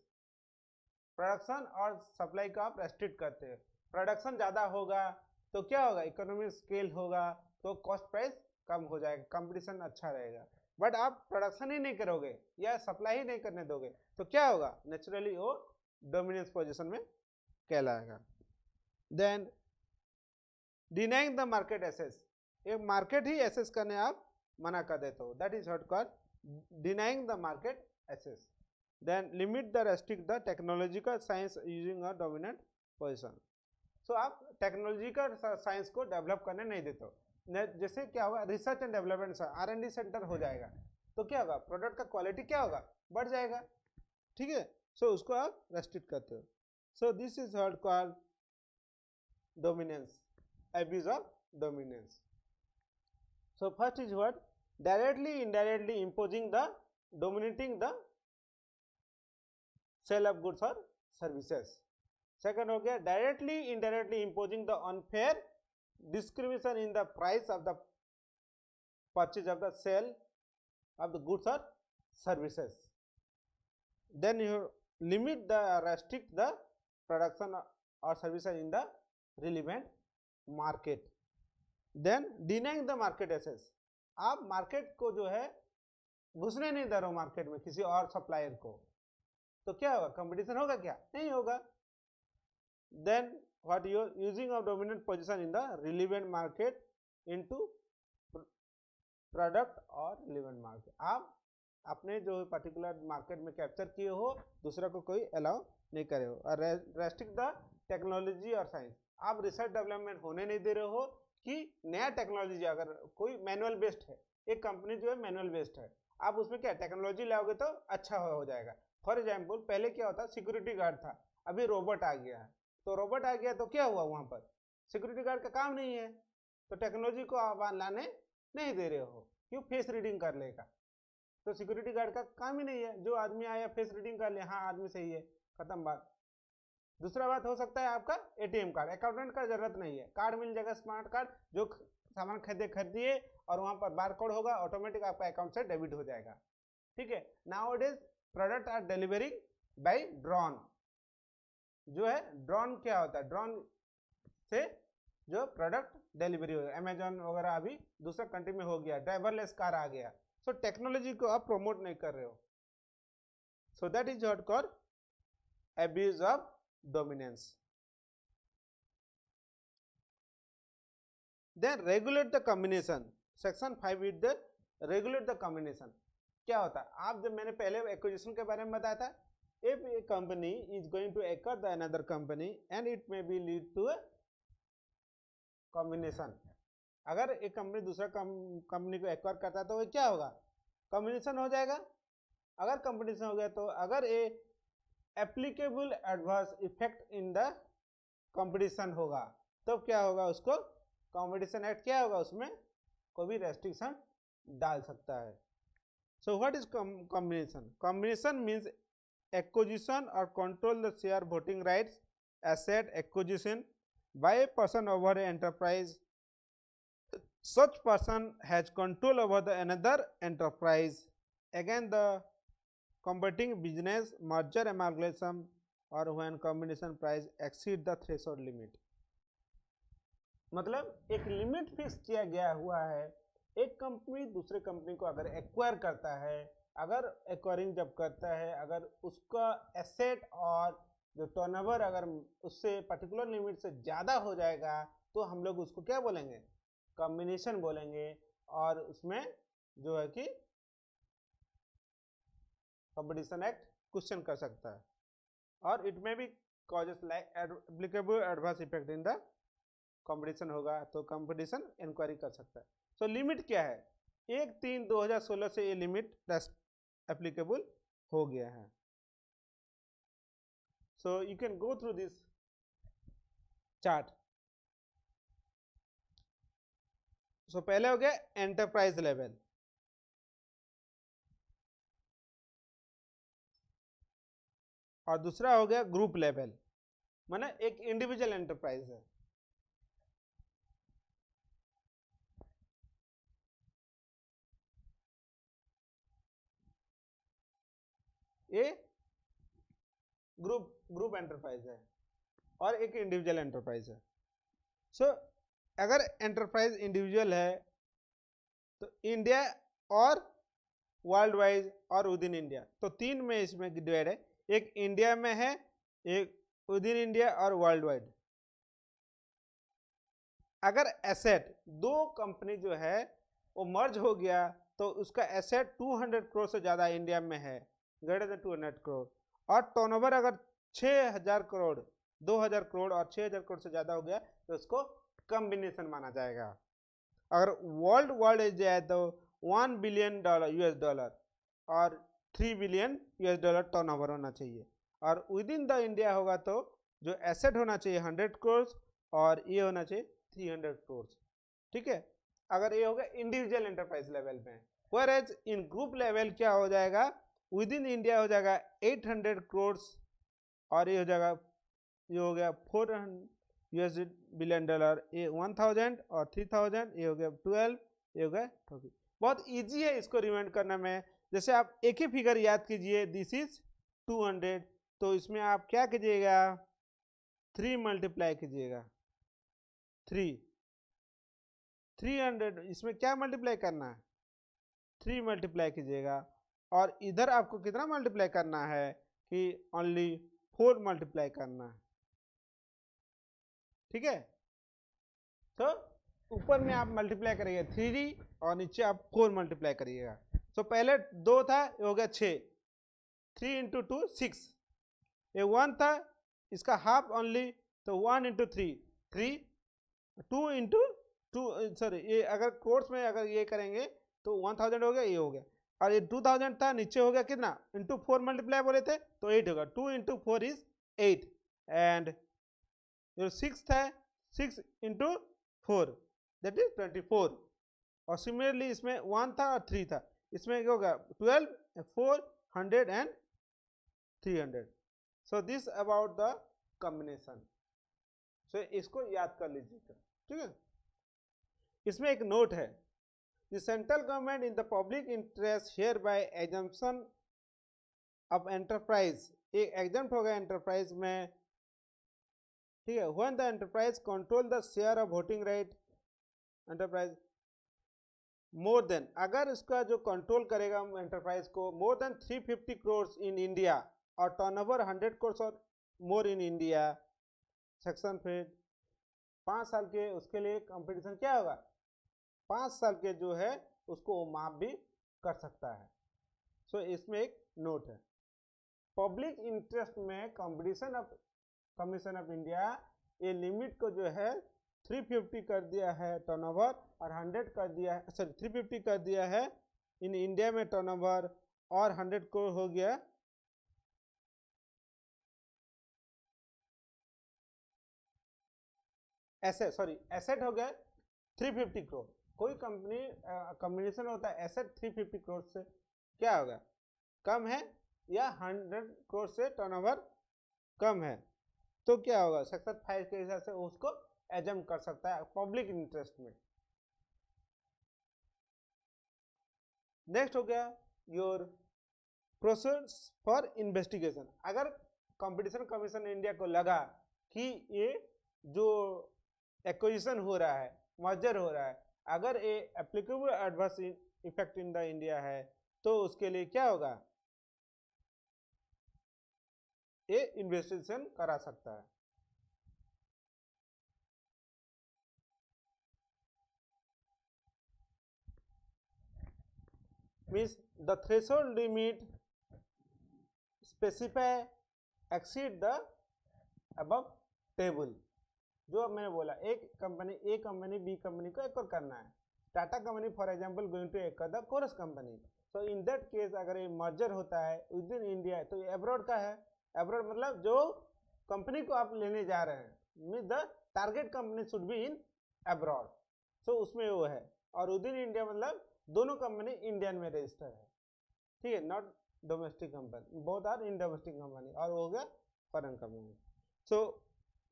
प्रोडक्शन और सप्लाई को आप रेस्ट्रिक्ट करते हैं। प्रोडक्शन ज़्यादा होगा तो क्या होगा, इकोनॉमी स्केल होगा तो कॉस्ट प्राइस कम हो जाएगा, कंपटीशन अच्छा रहेगा। बट आप प्रोडक्शन ही नहीं करोगे या सप्लाई ही नहीं करने दोगे तो क्या होगा, नेचुरली वो डोमिनेंस पोजीशन में कहलाएगा। Then denying the market access, एक मार्केट ही एसेस करने आप मना कर देते हो, that is what called denying the market access. Then limit the restrict the technological science using a dominant position, so आप टेक्नोलॉजिकल साइंस को डेवलप करने नहीं देते हो। जैसे क्या होगा, research and development R&D centre हो जाएगा तो क्या होगा, प्रोडक्ट का क्वालिटी क्या होगा, बढ़ जाएगा, ठीक है। सो उसको आप रेस्ट्रिक्ट करते हो। सो this is what called dominance, abuse of dominance. So first is what, directly indirectly imposing the dominating the sale of goods or services. Second हो गया directly indirectly imposing the unfair discrimination in the price of the purchase of the sale of the goods or services. Then you limit the restrict the production or services in the relevant market. Then denying the market access, आप market को जो है घुसने नहीं दे रहे हो market में किसी और सप्लायर को, तो क्या होगा, कंपटीशन होगा क्या, नहीं होगा। Then what you're using of dominant position in the relevant market into product और रिलेवेंट मार्केट, आप अपने जो पर्टिकुलर मार्केट में कैप्चर किए हो दूसरा को कोई अलाउ नहीं करे हो। और रेस्ट्रिक्ट द टेक्नोलॉजी और साइंस, आप रिसर्च डेवलपमेंट होने नहीं दे रहे हो कि नया टेक्नोलॉजी, अगर कोई मैनुअल बेस्ड है, एक कंपनी जो है मैनुअल बेस्ड है, आप उसमें क्या टेक्नोलॉजी लाओगे तो अच्छा हो जाएगा। फॉर एग्जांपल पहले क्या होता, सिक्योरिटी गार्ड था, अभी रोबोट आ गया है, तो रोबोट आ गया तो क्या हुआ, वहाँ पर सिक्योरिटी गार्ड का काम नहीं है, तो टेक्नोलॉजी को आप लाने नहीं दे रहे हो, क्यों, फेस रीडिंग कर लेगा, तो सिक्योरिटी गार्ड का काम ही नहीं है, जो आदमी आया फेस रीडिंग कर ले, हाँ आदमी सही है, खत्म बात। दूसरा बात हो सकता है आपका एटीएम कार्ड, अकाउंटेंट का जरूरत नहीं है, कार्ड मिल जाएगा, स्मार्ट कार्ड, जो सामान खरीदिए और वहां पर बार कोड होगा, ऑटोमेटिक आपका अकाउंट से डेबिट हो जाएगा, ठीक है। Nowadays product are delivering by drone, जो है ड्रोन क्या होता है, ड्रोन से जो प्रोडक्ट डिलीवरी हो, अमेजोन वगैरह अभी दूसरा कंट्री में हो गया, ड्राइवरलेस कार आ गया। सो टेक्नोलॉजी को आप प्रमोट नहीं कर रहे हो, सो that is what called abuse of dominance. Then regulate the combination, section 5 with the regulate the combination, क्या होता है, आप जब मैंने पहले एक्विजिशन के बारे में बताया था, if a company is going to acquire the another company and it may be lead to a combination, अगर एक कंपनी दूसरा कंपनी को एक्वायर करता है तो क्या होगा, कॉम्बिनेशन हो जाएगा। अगर कॉम्बिनेशन हो गया तो अगर a applicable adverse effect in the competition होगा तो क्या होगा, उसको कंपटीशन एक्ट क्या होगा, उसमें कोई भी रेस्ट्रिक्शन डाल सकता है। So what is combination, combination means acquisition और control the share voting rights asset acquisition by a person over a enterprise, such person has control over the another enterprise, again the competing business, merger, amalgamation, or when combination price exceed the threshold limit, मतलब एक limit fix किया गया हुआ है, एक company दूसरे company को अगर एक्वायर करता है, अगर एक्वायरिंग जब करता है, अगर उसका एसेट और जो टर्नओवर अगर उससे पर्टिकुलर लिमिट से ज़्यादा हो जाएगा तो हम लोग उसको क्या बोलेंगे, कॉम्बिनेशन बोलेंगे, और उसमें जो है कि कंपटीशन एक्ट क्वेश्चन कर सकता है, और इट में भी causes like applicable adverse effect in the competition होगा तो कंपटीशन इंक्वायरी कर सकता है। सो लिमिट क्या है, 1/3/2016 से ये लिमिट एप्लीकेबल हो गया है। So you can go through this chart. सो पहले हो गया एंटरप्राइज लेवल, और दूसरा हो गया ग्रुप लेवल, माने एक इंडिविजुअल एंटरप्राइज है, ये ग्रुप एंटरप्राइज है और एक इंडिविजुअल एंटरप्राइज है। सो अगर एंटरप्राइज इंडिविजुअल है तो इंडिया और वर्ल्ड वाइज और विद इन इंडिया, तो तीन में इसमें डिवाइड है, एक इंडिया में है, एक विद इन इंडिया और वर्ल्ड वाइड। अगर एसेट दो कंपनी जो है वो मर्ज हो गया तो उसका एसेट 200 करोड़ से ज़्यादा इंडिया में है, ग्रेटर देन 200 करोड़, और टर्नओवर अगर 6000 करोड़, 2000 करोड़ और 6000 करोड़ से ज़्यादा हो गया तो उसको कॉम्बिनेशन माना जाएगा। अगर वर्ल्ड जाए तो $1 बिलियन US और $3 बिलियन US टर्नओवर होना चाहिए, और विद इन द इंडिया होगा तो जो एसेट होना चाहिए 100 करोड़ और ये होना चाहिए 300 करोड़। ठीक है, अगर ये होगा इंडिविजुअल एंटरप्राइज लेवल में। व्हेयरएज इन ग्रुप लेवल क्या हो जाएगा, विद इन इंडिया हो जाएगा 800 करोड़ और ये हो जाएगा, ये हो गया $400 बिलियन, ये 1000 और 3000, ये हो गया 12, ये हो गया 30। बहुत इजी है इसको रिमाइंड करने में। जैसे आप एक ही फिगर याद कीजिए, दिस इज 200, तो इसमें आप क्या कीजिएगा, 3 मल्टीप्लाई कीजिएगा, 300, इसमें क्या मल्टीप्लाई करना है, 3 मल्टीप्लाई कीजिएगा, और इधर आपको कितना मल्टीप्लाई करना है कि ओनली 4 मल्टीप्लाई करना है। ठीक है, तो ऊपर में आप मल्टीप्लाई करिएगा 3 और नीचे आप 4 मल्टीप्लाई करिएगा। तो पहले 2 था, ये हो गया 6, 3 × 2 6, ये 1 था, इसका हाफ ओनली, तो 1 × 3 3, 2 × 2, सॉरी ये अगर कोर्स में अगर ये करेंगे तो 1000 हो गया, ये हो गया, और ये 2000 था, नीचे हो गया कितना, इंटू 4 मल्टीप्लाई बोले थे तो 8 होगा, 2 × 4 इज 8, एंड जो 6 था, 6 × 4 दैट इज 24, और सिमिलरली इसमें 1 था और 3 था, इसमें क्या होगा 12, 400 and 300। So this about the combination. सो इसको याद कर लीजिएगा। ठीक है, इसमें एक नोट है, the central government in the public interest hereby exemption of enterprise, एक एग्जम्प्ट हो गया एंटरप्राइज में। ठीक है, when the enterprise control the share of voting right enterprise more than, अगर इसका जो कंट्रोल करेगा एंटरप्राइज को more than 350 crore in India और टर्नओवर 100 करोड़ और मोर इन इंडिया, सेक्शन फिर 5 साल के उसके लिए कंपटीशन क्या होगा, 5 साल के जो है उसको वो माफ भी कर सकता है। सो इसमें एक नोट है, पब्लिक इंटरेस्ट में कमीशन ऑफ इंडिया ये लिमिट को जो है 350 कर दिया है टर्नओवर और 100 कर दिया है, सॉरी 350 कर दिया है इन इंडिया में टर्नओवर और 100 को हो गया एसेट हो गया 350 करोड़। कोई कंपनी कॉम्बिनेशन होता है एसेट 350 करोड़ से क्या होगा, कम है, या 100 करोड़ से टर्नओवर कम है, तो क्या होगा सेक्शन 5 के हिसाब से उसको एजम कर सकता है पब्लिक इंटरेस्ट में। नेक्स्ट हो गया योर प्रोसेस फॉर इन्वेस्टिगेशन। अगर कंपटीशन कमीशन इंडिया को लगा कि ये जो एक्विजिशन हो रहा है, मर्जर हो रहा है, अगर ये applicable adverse effect in the India है तो उसके लिए क्या होगा, ये इन्वेस्टिगेशन करा सकता है। Means the threshold limit specify exceed the above table. जो मैंने बोला, एक company A company B company को एक्वायर करना है, Tata company for example going to acquire the Corus company, so in that case अगर ये मर्जर होता है विद इन इंडिया तो ये अब्रॉड का है। अब्रॉड मतलब जो कंपनी को आप लेने जा रहे हैं, means the target company should be in abroad, so उसमें वो है, और विद इन इंडिया मतलब दोनों कंपनी इंडियन में रजिस्टर है। ठीक है, not domestic company, both are in domestic company, और वो हो गया foreign company. So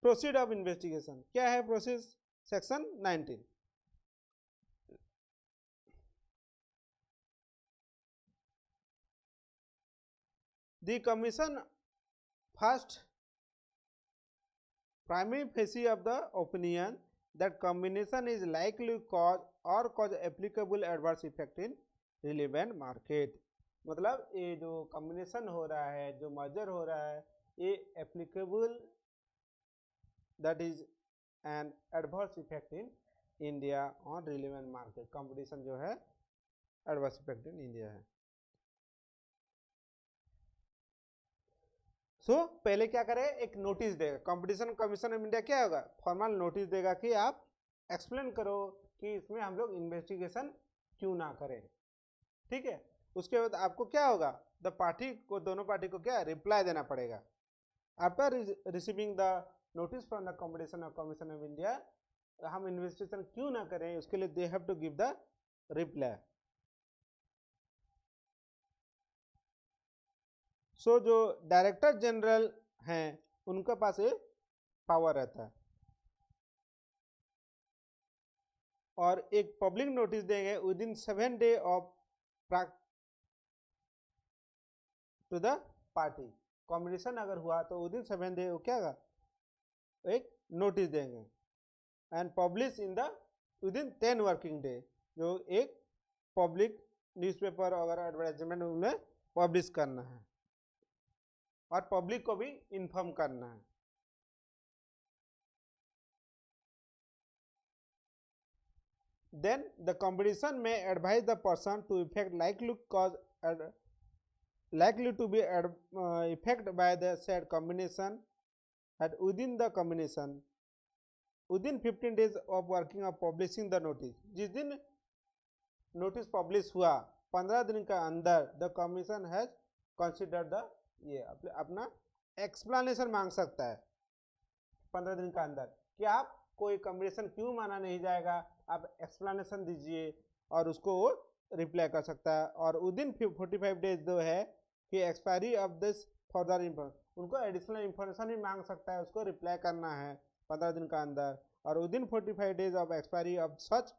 proceed of investigation क्या है, process section 19। The commission first primary facie of the opinion that combination is likely to cause applicable adverse effect in relevant market. मतलब ये जो combination हो रहा है, जो मर्जर हो रहा है, ये applicable that is an adverse effect in India on relevant market. Competition जो है एडवर्स इफेक्ट इन इंडिया है. पहले क्या करें, एक नोटिस देगा कंपटीशन कमीशन ऑफ इंडिया. क्या होगा, फॉर्मल नोटिस देगा कि आप एक्सप्लेन करो कि इसमें हम लोग इन्वेस्टिगेशन क्यों ना करें. ठीक है. उसके बाद आपको क्या होगा, द पार्टी को, दोनों पार्टी को क्या रिप्लाई देना पड़ेगा. After receiving the notice from the competition of commission of India, हम इन्वेस्टिगेशन क्यों ना करें, उसके लिए they have to give the reply. So जो डायरेक्टर जनरल हैं उनके पास ये पावर रहता है. और एक पब्लिक नोटिस देंगे within 7 days of to the party. Competition अगर हुआ तो विद इन 7 days वो क्या होगा, एक नोटिस देंगे and publish in the with in 10 working days. जो एक पब्लिक न्यूज़पेपर अगर एडवर्टाइजमेंट उनमें पब्लिश करना है और पब्लिक को भी इन्फॉर्म करना है. Then the competition may advise the person to effect likely to be effect by the said combination at within the combination within 15 days of working of publishing the notice. जिस दिन notice publish हुआ 15 दिन का अंदर the commission has consider the, ये अपना explanation मांग सकता है 15 दिन का अंदर कि आप कोई कॉम्बिनेशन क्यों माना नहीं जाएगा, आप एक्सप्लेनेशन दीजिए और उसको वो रिप्लाई कर सकता है. और विद इन 45 days जो है कि expiry of this further information, उनको एडिशनल इंफॉर्मेशन भी मांग सकता है, उसको रिप्लाई करना है 15 दिन का अंदर. और within 45 days of expiry of such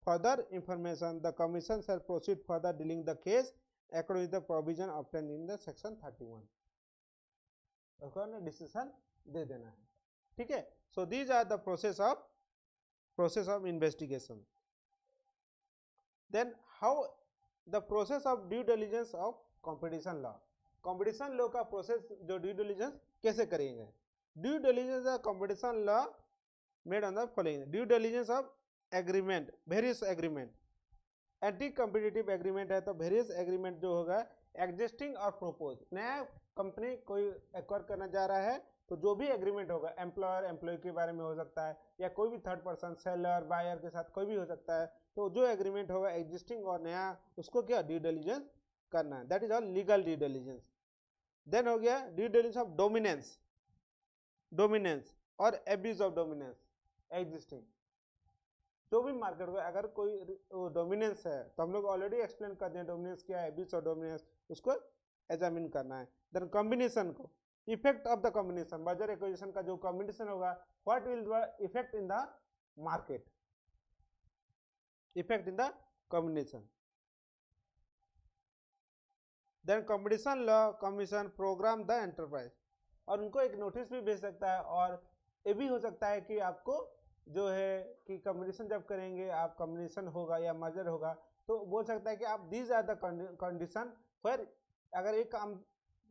further information the commission shall proceed further dealing the case according to the provision obtained in the section 31. उसको डिसीजन दे देना है. ठीक है. So these are the process of investigation. Then how the process of due diligence of competition law. Competition law का process जो due diligence कैसे करेंगे. Due diligence of competition law made on the following. Due diligence of agreement, various agreement. Anti competitive agreement है तो various agreement जो होगा existing और propose. नया कंपनी कोई एक्वायर करना जा रहा है तो जो भी एग्रीमेंट होगा एम्प्लॉयर एम्प्लॉय के बारे में हो सकता है या कोई भी थर्ड पर्सन सेलर बायर के साथ कोई भी हो सकता है. तो जो एग्रीमेंट होगा एग्जिस्टिंग और नया, उसको क्या ड्यू डिलिजेंस करना है. That is all legal due diligence. Then हो गया due diligence of dominance, dominance और एब्यूज ऑफ डोमिनेंस. एग्जिस्टिंग जो भी मार्केट होगा, अगर कोई डोमिनेंस है तो हम लोग ऑलरेडी एक्सप्लेन कर दिए डोमिनेंस क्या है, एब्यूज ऑफ डोमिनेंस, उसको एग्जामिन करना है. देन कॉम्बिनेशन को, effect of the combination, merger acquisition का जो कॉम्बिनेशन होगा, what will the effect in the market, effect in the combination. Then competition law commission program the enterprise. और उनको एक नोटिस भी भेज सकता है. और ये भी हो सकता है कि आपको जो है कि कॉम्बिनेशन जब करेंगे, आप कॉम्बिनेशन होगा या मर्जर होगा तो बोल सकता है कि आप दीज आर द कंडीशन फिर अगर एक काम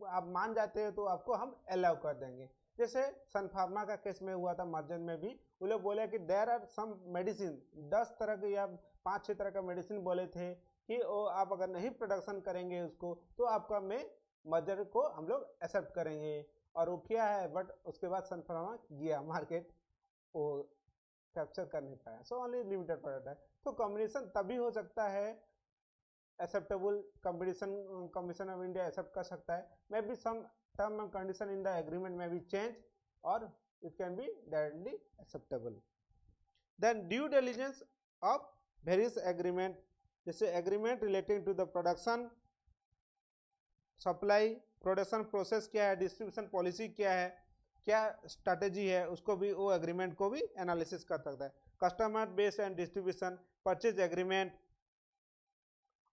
आप मान जाते हैं तो आपको हम अलाउ कर देंगे. जैसे सन फार्मा का केस में हुआ था मर्जर में भी, वो लोग बोले कि देयर आर सम मेडिसिन, 10 तरह के या 5-6 तरह का मेडिसिन बोले थे कि वो आप अगर नहीं प्रोडक्शन करेंगे उसको तो आपका में मर्जर को हम लोग एक्सेप्ट करेंगे. और वो किया है, बट उसके बाद सन फार्मा गया मार्केट, वो कैप्चर कर नहीं पाया. सो ओनली लिमिटेड प्रोडक्ट है. तो कॉम्बिनेशन तभी हो सकता है acceptable, competition commission of India accept कर सकता है. May be some term and condition in the agreement में बी चेंज और it can be directly acceptable. Then due diligence of various agreement, जैसे agreement relating to the production supply, production process क्या है, distribution policy क्या है, क्या strategy है, उसको भी वो एग्रीमेंट को भी एनालिसिस कर सकता है. Customer base and distribution, purchase agreement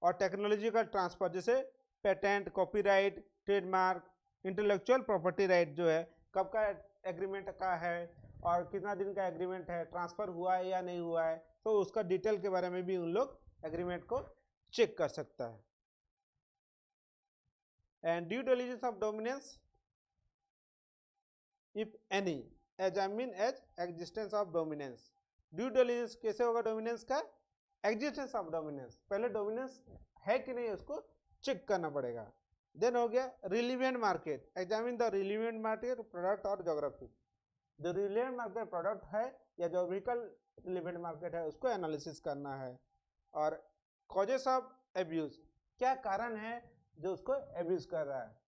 और टेक्नोलॉजिकल ट्रांसफर, जैसे patent, copyright, trademark, intellectual property right जो है कब का एग्रीमेंट का है और कितना दिन का एग्रीमेंट है, ट्रांसफर हुआ है या नहीं हुआ है, तो उसका डिटेल के बारे में भी उन लोग एग्रीमेंट को चेक कर सकता है। And due diligence of dominance if any examine as existence of dominance. Due diligence कैसे होगा डोमिनेंस का? एग्जिस्टेंस ऑफ डोमिनेंस, पहले डोमिनेंस है कि नहीं उसको चेक करना पड़ेगा। देन हो गया relevant market, examine the relevant market product और ज्योग्राफी। जो रिलीवेंट मार्केट प्रोडक्ट है या ज्योग्राफिकल रिलीवेंट मार्केट है उसको एनालिसिस करना है। और कॉजेस ऑफ एब्यूज, क्या कारण है जो उसको एब्यूज कर रहा है।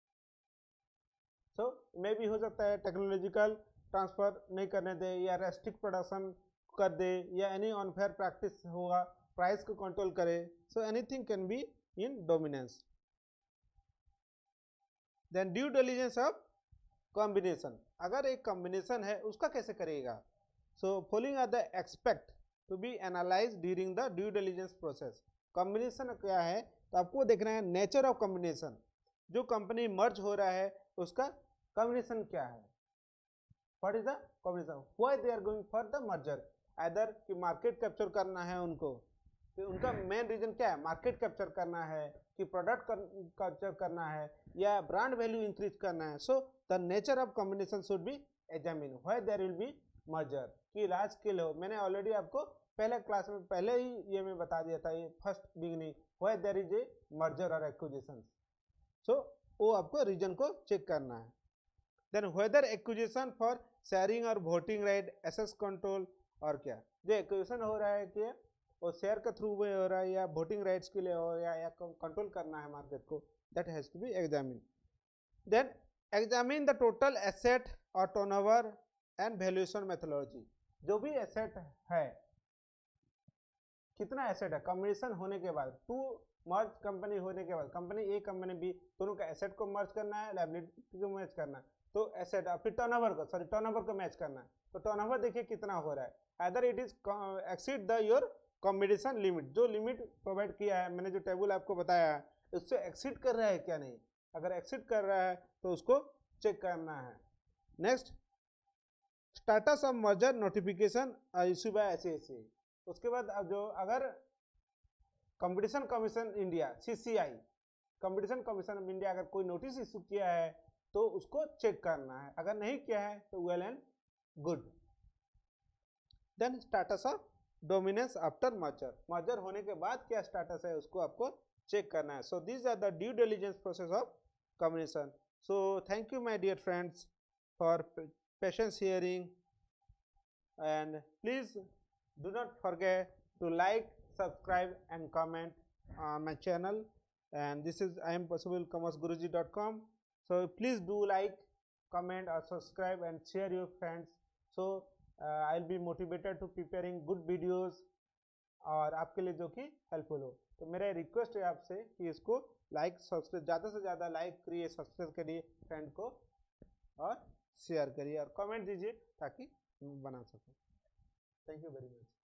सो मे भी हो सकता है टेक्नोलॉजिकल ट्रांसफर नहीं करने दे या रेस्ट्रिक्ट प्रोडक्शन कर दे या एनी अनफेयर प्रैक्टिस होगा, प्राइस को कंट्रोल करे। So anything can be in dominance. Then due diligence of combination, अगर एक कॉम्बिनेशन है उसका कैसे करेगा। So following are the expect to be analyse during the due diligence process. Combination क्या है तो आपको देखना है नेचर ऑफ कॉम्बिनेशन, जो कंपनी मर्ज हो रहा है उसका कॉम्बिनेशन क्या है। What is the combination, why they are going for the merger, either कि मार्केट कैप्चर करना है उनको, कि उनका मेन रीजन क्या है, मार्केट कैप्चर करना है कि प्रोडक्ट कैप्चर करना है या ब्रांड वैल्यू इंक्रीज करना है। So the nature of combination should be examine, why there will be merger, कि लार्ज स्केल हो। मैंने ऑलरेडी आपको पहले क्लास में पहले ही ये मैं बता दिया था, ये first beginning, why there is a merger और एक्विजिशन। सो वो आपको रीजन को चेक करना है। Then whether acquisition for sharing और वोटिंग राइट, एसेस कंट्रोल, और क्या जो एक्विजिशन हो रहा है कि वो शेयर के थ्रू में हो रहा है या वोटिंग राइट्स के लिए हो रहा है या कंट्रोल करना है मार्केट को, that has to be examine. Then examine the total asset और टर्नओवर एंड वैल्यूएशन मेथोडोलॉजी, जो भी एसेट है, कितना एसेट है कॉम्बिनेशन होने के बाद, टू मर्ज कंपनी होने के बाद, कंपनी ए कंपनी बी दोनों का एसेट को मर्ज करना है, लायबिलिटी को मैच करना है, तो एसेट फिर टर्नओवर को मैच करना है। तो टर्नओवर देखिए कितना हो रहा है, either it is exceed the your combination limit, जो लिमिट प्रोवाइड किया है मैंने जो टेबल आपको बताया है उससे एक्सीड कर रहा है क्या नहीं, अगर एक्सीड कर रहा है तो उसको चेक करना है। Next status of merger notification issue bye SCSC, उसके बाद अब जो अगर competition commission India CCI, competition commission of India अगर कोई नोटिस इशू किया है तो उसको चेक करना है, अगर नहीं किया है तो well and good. Then status of dominance after merger, merger होने के बाद क्या स्टेटस है उसको आपको चेक करना है। So these are the due diligence process of combination. So thank you my dear friends for patience hearing, and please do not forget to like, subscribe and comment on my channel. And this is I am possiblecommerceguruji.com. So please do like, comment or subscribe and share your friends, so I'll be motivated to preparing good videos और आपके लिए जो कि helpful हो। तो मेरा request है आपसे कि इसको लाइक सब्सक्राइब ज़्यादा से ज़्यादा लाइक करिए, सब्सक्राइब करिए फ्रेंड को और शेयर करिए और कमेंट दीजिए ताकि बना सकूं। Thank you very much.